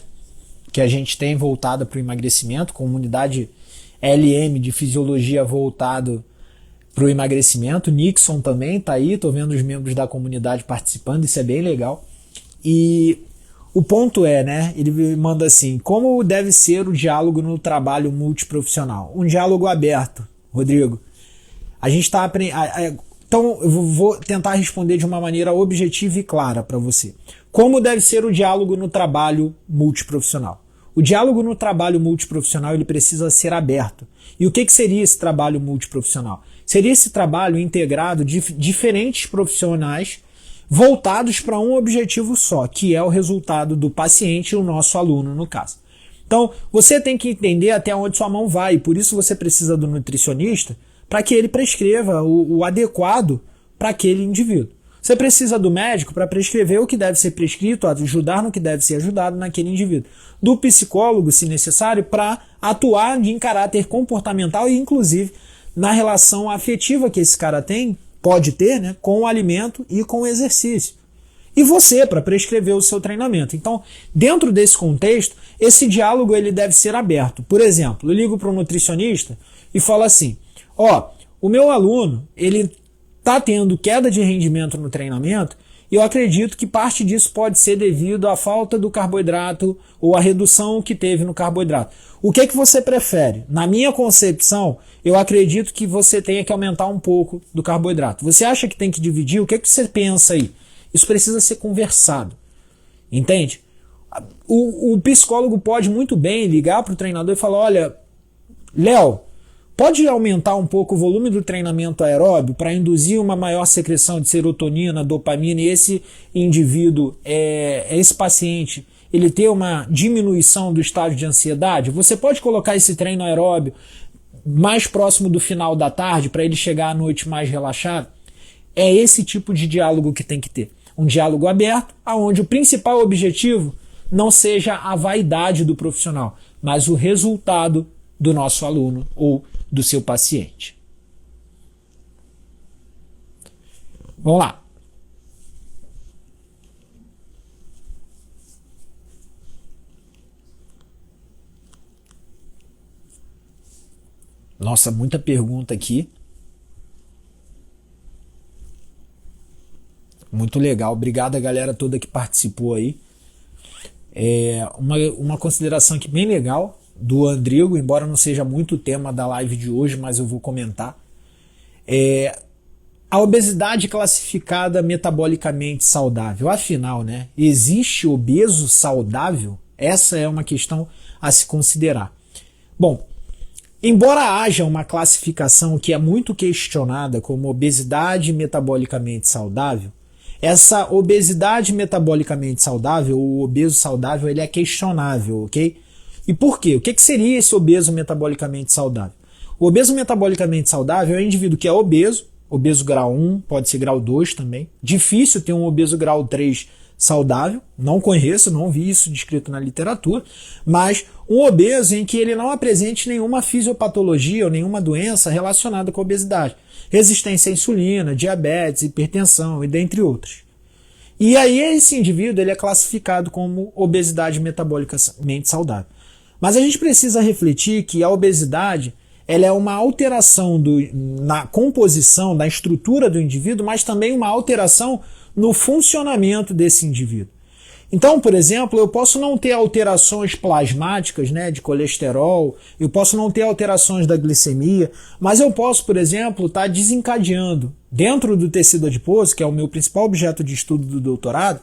que a gente tem voltada para o emagrecimento, comunidade LM de fisiologia voltado para o emagrecimento. Nixon também está aí, estou vendo os membros da comunidade participando, isso é bem legal. E o ponto é, né, ele me manda assim, como deve ser o diálogo no trabalho multiprofissional? Um diálogo aberto, Rodrigo. A gente está aprendendo... Então, eu vou tentar responder de uma maneira objetiva e clara para você. Como deve ser o diálogo no trabalho multiprofissional? O diálogo no trabalho multiprofissional ele precisa ser aberto. E o que seria esse trabalho multiprofissional? Seria esse trabalho integrado de diferentes profissionais voltados para um objetivo só, que é o resultado do paciente e o nosso aluno, no caso. Então, você tem que entender até onde sua mão vai, e por isso você precisa do nutricionista para que ele prescreva o adequado para aquele indivíduo. Você precisa do médico para prescrever o que deve ser prescrito, ajudar no que deve ser ajudado naquele indivíduo. Do psicólogo, se necessário, para atuar em caráter comportamental e, inclusive, na relação afetiva que esse cara pode ter, né, com o alimento e com o exercício. E você, para prescrever o seu treinamento. Então, dentro desse contexto, esse diálogo ele deve ser aberto. Por exemplo, eu ligo para um nutricionista e falo assim, o meu aluno, ele está tendo queda de rendimento no treinamento e eu acredito que parte disso pode ser devido à falta do carboidrato ou à redução que teve no carboidrato. O que você prefere? Na minha concepção, eu acredito que você tenha que aumentar um pouco do carboidrato. Você acha que tem que dividir? O que você pensa aí? Isso precisa ser conversado. Entende? O psicólogo pode muito bem ligar para o treinador e falar, olha, Léo, pode aumentar um pouco o volume do treinamento aeróbio para induzir uma maior secreção de serotonina, dopamina e esse indivíduo, esse paciente, ele ter uma diminuição do estágio de ansiedade? Você pode colocar esse treino aeróbio mais próximo do final da tarde para ele chegar à noite mais relaxado? É esse tipo de diálogo que tem que ter. Um diálogo aberto, onde o principal objetivo não seja a vaidade do profissional, mas o resultado do nosso aluno ou do seu paciente. Vamos lá. Nossa, muita pergunta aqui. Muito legal. Obrigado a galera toda que participou aí. Uma consideração aqui bem legal do Andrigo, embora não seja muito o tema da live de hoje, mas eu vou comentar. A obesidade classificada metabolicamente saudável. Afinal, né, existe obeso saudável? Essa é uma questão a se considerar. Bom, embora haja uma classificação que é muito questionada como obesidade metabolicamente saudável, essa obesidade metabolicamente saudável, o obeso saudável, ele é questionável, ok? E por quê? O que seria esse obeso metabolicamente saudável? O obeso metabolicamente saudável é um indivíduo que é obeso, obeso grau 1, pode ser grau 2 também. Difícil ter um obeso grau 3 saudável, não conheço, não vi isso descrito na literatura, mas um obeso em que ele não apresente nenhuma fisiopatologia ou nenhuma doença relacionada com a obesidade. Resistência à insulina, diabetes, hipertensão e dentre outras. E aí esse indivíduo ele é classificado como obesidade metabolicamente saudável. Mas a gente precisa refletir que a obesidade ela é uma alteração na composição, na estrutura do indivíduo, mas também uma alteração no funcionamento desse indivíduo. Então, por exemplo, eu posso não ter alterações plasmáticas, né, de colesterol, eu posso não ter alterações da glicemia, mas eu posso, por exemplo, estar desencadeando, dentro do tecido adiposo, que é o meu principal objeto de estudo do doutorado,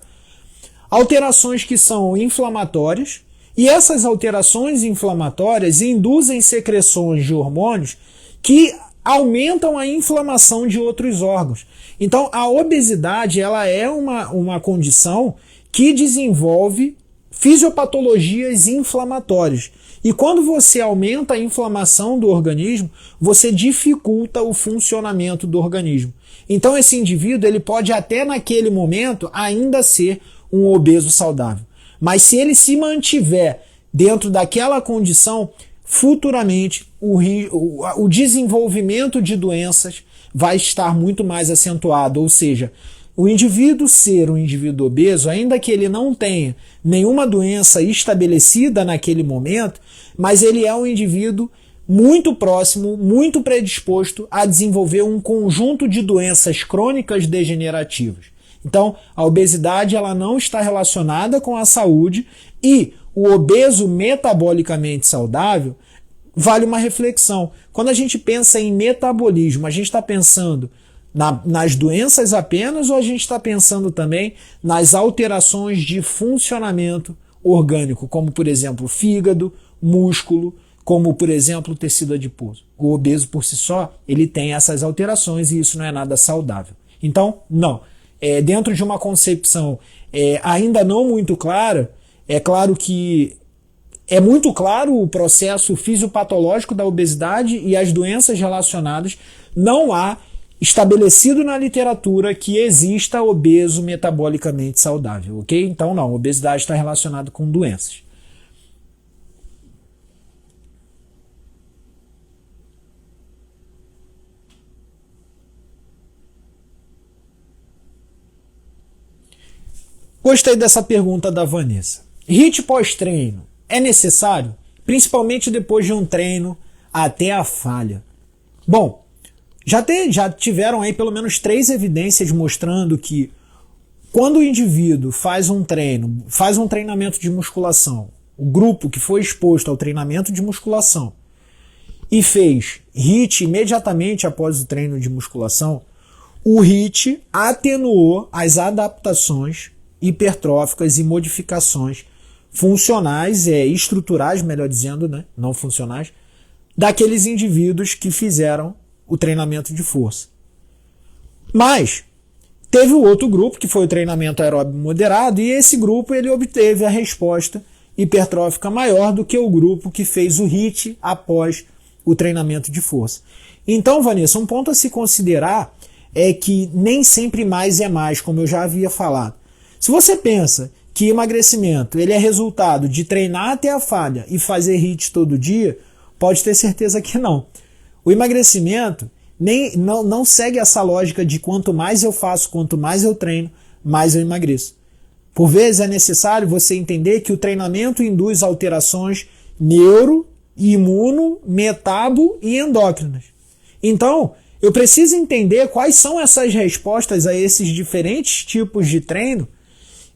alterações que são inflamatórias, e essas alterações inflamatórias induzem secreções de hormônios que aumentam a inflamação de outros órgãos. Então, a obesidade ela é uma condição que desenvolve fisiopatologias inflamatórias. E quando você aumenta a inflamação do organismo, você dificulta o funcionamento do organismo. Então, esse indivíduo ele pode até naquele momento ainda ser um obeso saudável. Mas se ele se mantiver dentro daquela condição, futuramente o desenvolvimento de doenças vai estar muito mais acentuado. Ou seja, o indivíduo ser um indivíduo obeso, ainda que ele não tenha nenhuma doença estabelecida naquele momento, mas ele é um indivíduo muito próximo, muito predisposto a desenvolver um conjunto de doenças crônicas degenerativas. Então, a obesidade ela não está relacionada com a saúde e o obeso metabolicamente saudável vale uma reflexão. Quando a gente pensa em metabolismo, a gente está pensando nas doenças apenas ou a gente está pensando também nas alterações de funcionamento orgânico, como, por exemplo, fígado, músculo, como, por exemplo, o tecido adiposo. O obeso, por si só, ele tem essas alterações e isso não é nada saudável. Então, não. Dentro de uma concepção ainda não muito clara, é claro que é muito claro o processo fisiopatológico da obesidade e as doenças relacionadas. Não há estabelecido na literatura que exista obeso metabolicamente saudável, ok? Então não, obesidade está relacionada com doenças. Gostei dessa pergunta da Vanessa. HIIT pós-treino é necessário? Principalmente depois de um treino até a falha. Bom, já tiveram aí pelo menos 3 evidências mostrando que quando o indivíduo faz um treinamento de musculação, o grupo que foi exposto ao treinamento de musculação e fez HIIT imediatamente após o treino de musculação, o HIIT atenuou as adaptações hipertróficas e modificações funcionais, estruturais, melhor dizendo, né? Não funcionais, daqueles indivíduos que fizeram o treinamento de força. Mas teve o outro grupo, que foi o treinamento aeróbio moderado, e esse grupo ele obteve a resposta hipertrófica maior do que o grupo que fez o HIIT após o treinamento de força. Então, Vanessa, um ponto a se considerar é que nem sempre mais é mais, como eu já havia falado. Se você pensa que emagrecimento ele é resultado de treinar até a falha e fazer HIIT todo dia, pode ter certeza que não. O emagrecimento não segue essa lógica de quanto mais eu faço, quanto mais eu treino, mais eu emagreço. Por vezes é necessário você entender que o treinamento induz alterações neuro, imuno, metabo e endócrinas. Então, eu preciso entender quais são essas respostas a esses diferentes tipos de treino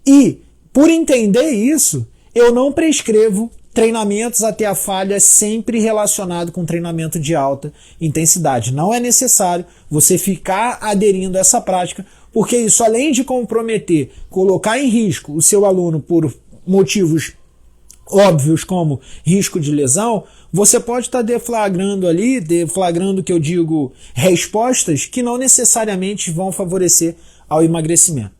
e, por entender isso, eu não prescrevo treinamentos até a falha sempre relacionado com treinamento de alta intensidade. Não é necessário você ficar aderindo a essa prática, porque isso, além de comprometer, colocar em risco o seu aluno por motivos óbvios como risco de lesão, você pode estar deflagrando que eu digo, respostas que não necessariamente vão favorecer ao emagrecimento.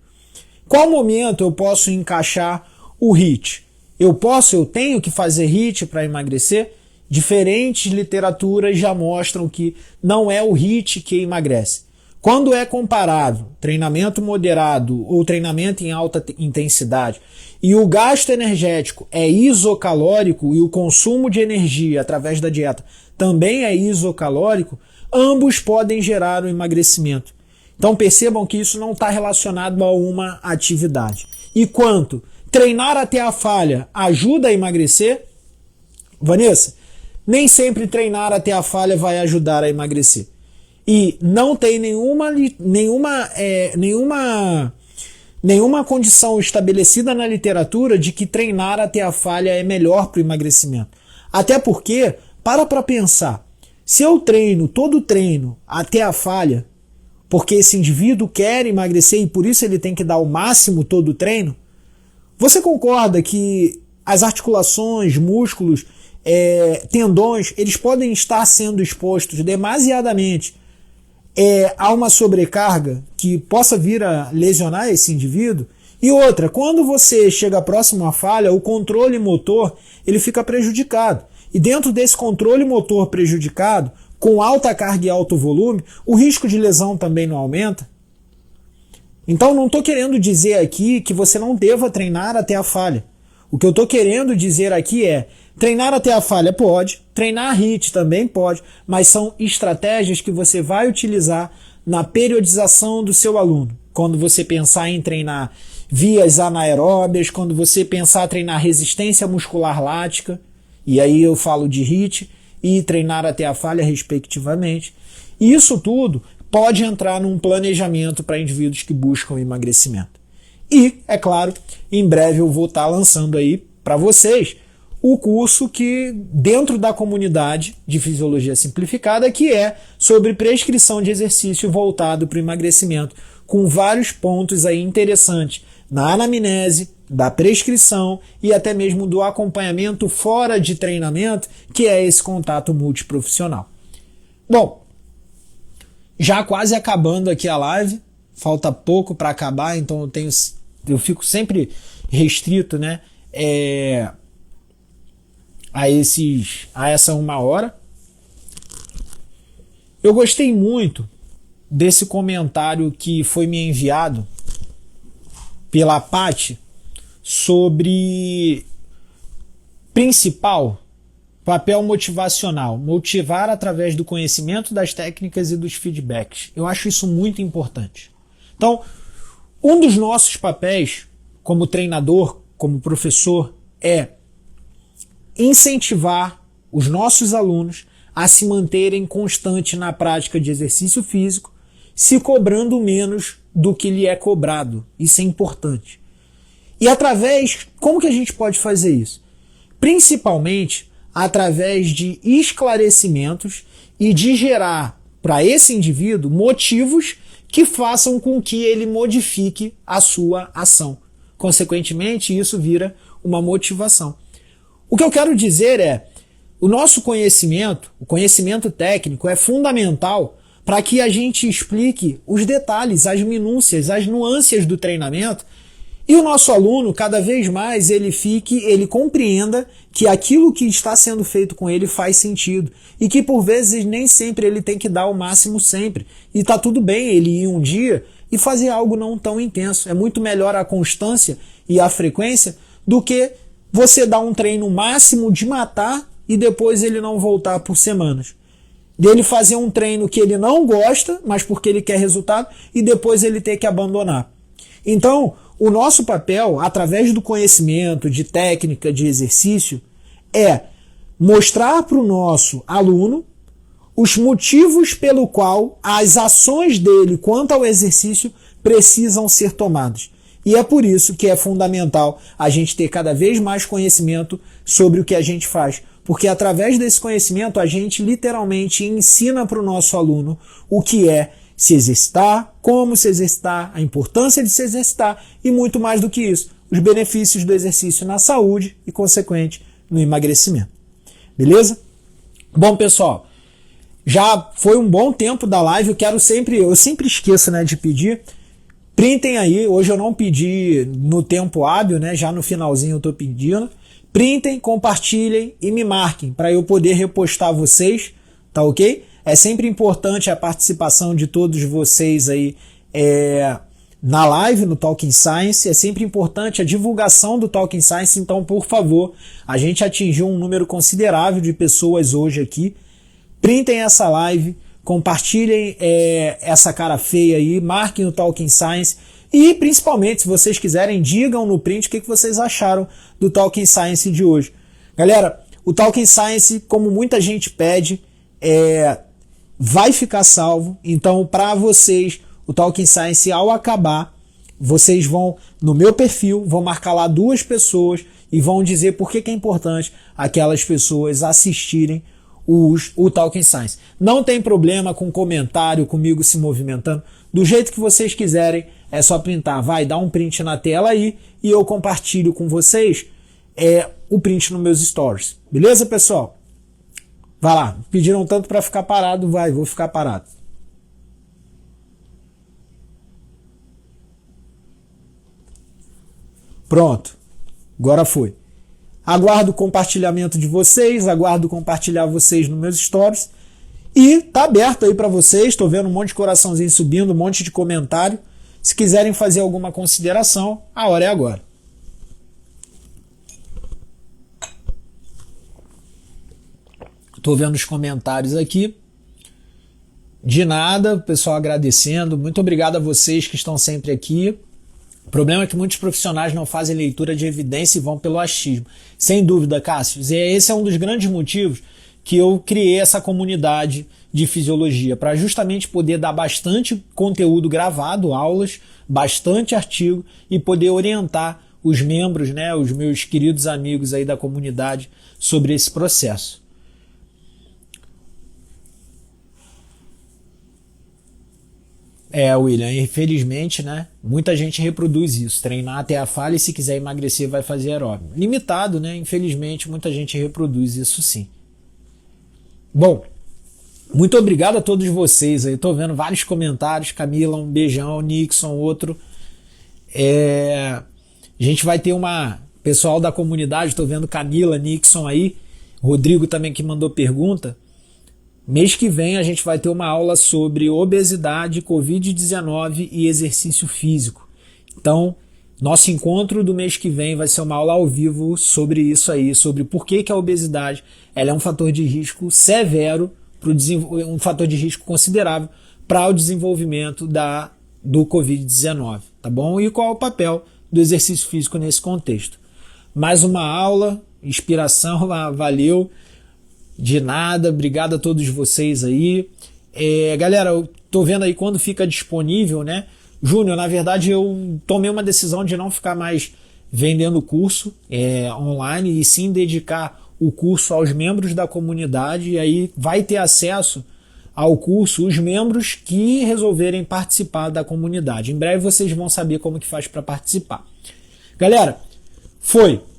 Qual momento eu posso encaixar o HIIT? Eu tenho que fazer HIIT para emagrecer? Diferentes literaturas já mostram que não é o HIIT que emagrece. Quando é comparado treinamento moderado ou treinamento em alta intensidade e o gasto energético é isocalórico e o consumo de energia através da dieta também é isocalórico, ambos podem gerar um emagrecimento. Então percebam que isso não está relacionado a uma atividade. E quanto treinar até a falha ajuda a emagrecer? Vanessa, nem sempre treinar até a falha vai ajudar a emagrecer. E não tem nenhuma condição estabelecida na literatura de que treinar até a falha é melhor para o emagrecimento. Até porque, para pensar, se eu treino todo treino até a falha, porque esse indivíduo quer emagrecer e por isso ele tem que dar o máximo todo o treino, você concorda que as articulações, músculos, tendões, eles podem estar sendo expostos demasiadamente há uma sobrecarga que possa vir a lesionar esse indivíduo? E outra, quando você chega próximo à falha, o controle motor ele fica prejudicado. E dentro desse controle motor prejudicado, com alta carga e alto volume, o risco de lesão também não aumenta? Então não estou querendo dizer aqui que você não deva treinar até a falha. O que eu estou querendo dizer aqui é, treinar até a falha pode, treinar HIIT também pode, mas são estratégias que você vai utilizar na periodização do seu aluno. Quando você pensar em treinar vias anaeróbias, quando você pensar em treinar resistência muscular lática, e aí eu falo de HIIT e treinar até a falha respectivamente. E isso tudo pode entrar num planejamento para indivíduos que buscam emagrecimento. E, é claro, em breve eu vou estar lançando aí para vocês o curso que dentro da comunidade de Fisiologia Simplificada, que é sobre prescrição de exercício voltado para o emagrecimento, com vários pontos aí interessantes na anamnese, da prescrição e até mesmo do acompanhamento fora de treinamento, que é esse contato multiprofissional. Bom, já quase acabando aqui a live, falta pouco para acabar, então eu fico sempre restrito, né, a essa 1 hora. Eu gostei muito desse comentário que foi me enviado pela Paty sobre principal papel motivacional, motivar através do conhecimento das técnicas e dos feedbacks. Eu acho isso muito importante. Então, um dos nossos papéis como treinador, como professor, é incentivar os nossos alunos a se manterem constantes na prática de exercício físico, se cobrando menos do que lhe é cobrado. Isso é importante. E como que a gente pode fazer isso? Principalmente através de esclarecimentos e de gerar para esse indivíduo motivos que façam com que ele modifique a sua ação. Consequentemente, isso vira uma motivação. O que eu quero dizer é, o nosso conhecimento, o conhecimento técnico é fundamental para que a gente explique os detalhes, as minúcias, as nuances do treinamento e o nosso aluno, cada vez mais, ele compreenda que aquilo que está sendo feito com ele faz sentido e que por vezes nem sempre ele tem que dar o máximo sempre. E tá tudo bem ele ir um dia e fazer algo não tão intenso. É muito melhor a constância e a frequência do que você dar um treino máximo de matar e depois ele não voltar por semanas. Dele fazer um treino que ele não gosta, mas porque ele quer resultado, e depois ele ter que abandonar. Então, o nosso papel, através do conhecimento, de técnica, de exercício, é mostrar para o nosso aluno os motivos pelo qual as ações dele quanto ao exercício precisam ser tomadas. E é por isso que é fundamental a gente ter cada vez mais conhecimento sobre o que a gente faz. Porque através desse conhecimento a gente literalmente ensina para o nosso aluno o que é se exercitar, como se exercitar, a importância de se exercitar e muito mais do que isso, os benefícios do exercício na saúde e, consequente, no emagrecimento. Beleza? Bom, pessoal, já foi um bom tempo da live, eu sempre esqueço, né, de pedir. Printem aí, hoje eu não pedi no tempo hábil, né? Já no finalzinho eu tô pedindo. Printem, compartilhem e me marquem para eu poder repostar vocês, tá ok? É sempre importante a participação de todos vocês aí na live, no Talking Science. É sempre importante a divulgação do Talking Science, então, por favor, a gente atingiu um número considerável de pessoas hoje aqui. Printem essa live, compartilhem essa cara feia aí, marquem o Talking Science e, principalmente, se vocês quiserem, digam no print o que vocês acharam do Talking Science de hoje. Galera, o Talking Science, como muita gente pede, vai ficar salvo. Então, para vocês, o Talking Science, ao acabar, vocês vão no meu perfil, vão marcar lá 2 pessoas e vão dizer por que é importante aquelas pessoas assistirem o Talking Science. Não tem problema com comentário, comigo se movimentando. Do jeito que vocês quiserem, é só printar. Vai, dá um print na tela aí e eu compartilho com vocês o print nos meus stories. Beleza, pessoal? Vai lá. Pediram tanto para ficar parado, vou ficar parado. Pronto. Agora foi. Aguardo o compartilhamento de vocês, aguardo compartilhar vocês nos meus stories. E tá aberto aí para vocês, tô vendo um monte de coraçãozinho subindo, um monte de comentário. Se quiserem fazer alguma consideração, a hora é agora. Tô vendo os comentários aqui. De nada, o pessoal agradecendo. Muito obrigado a vocês que estão sempre aqui. O problema é que muitos profissionais não fazem leitura de evidência e vão pelo achismo. Sem dúvida, Cássio. Esse é um dos grandes motivos que eu criei essa comunidade de fisiologia, para justamente poder dar bastante conteúdo gravado, aulas, bastante artigo e poder orientar os membros, né, os meus queridos amigos aí da comunidade sobre esse processo. William, infelizmente, né? Muita gente reproduz isso. Treinar até a falha e se quiser emagrecer vai fazer aeróbio. Limitado, né? Infelizmente, muita gente reproduz isso sim. Bom, muito obrigado a todos vocês aí. Tô vendo vários comentários. Camila, um beijão. Nixon, outro. A gente vai ter pessoal da comunidade, tô vendo Camila, Nixon aí. Rodrigo também que mandou pergunta. Mês que vem a gente vai ter uma aula sobre obesidade, Covid-19 e exercício físico. Então, nosso encontro do mês que vem vai ser uma aula ao vivo sobre isso aí, sobre por que a obesidade ela é um fator de risco severo, um fator de risco considerável para o desenvolvimento do Covid-19, tá bom? E qual é o papel do exercício físico nesse contexto. Mais uma aula, inspiração, valeu. De nada, obrigado a todos vocês aí. Galera, eu tô vendo aí quando fica disponível, né? Júnior, na verdade eu tomei uma decisão de não ficar mais vendendo curso online e sim dedicar o curso aos membros da comunidade, e aí vai ter acesso ao curso os membros que resolverem participar da comunidade. Em breve vocês vão saber como que faz para participar. Galera,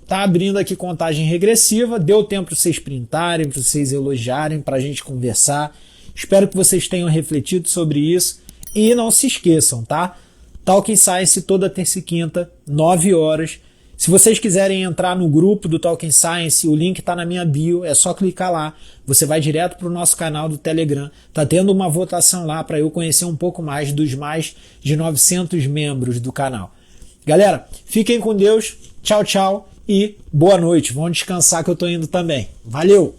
tá abrindo aqui contagem regressiva, deu tempo para vocês printarem, para vocês elogiarem, para a gente conversar. Espero que vocês tenham refletido sobre isso e não se esqueçam, tá? Talking Science toda terça e quinta, 9 horas. Se vocês quiserem entrar no grupo do Talking Science, o link está na minha bio, é só clicar lá. Você vai direto para o nosso canal do Telegram. Tá tendo uma votação lá para eu conhecer um pouco mais dos mais de 900 membros do canal. Galera, fiquem com Deus. Tchau, tchau. E boa noite, vão descansar que eu tô indo também. Valeu!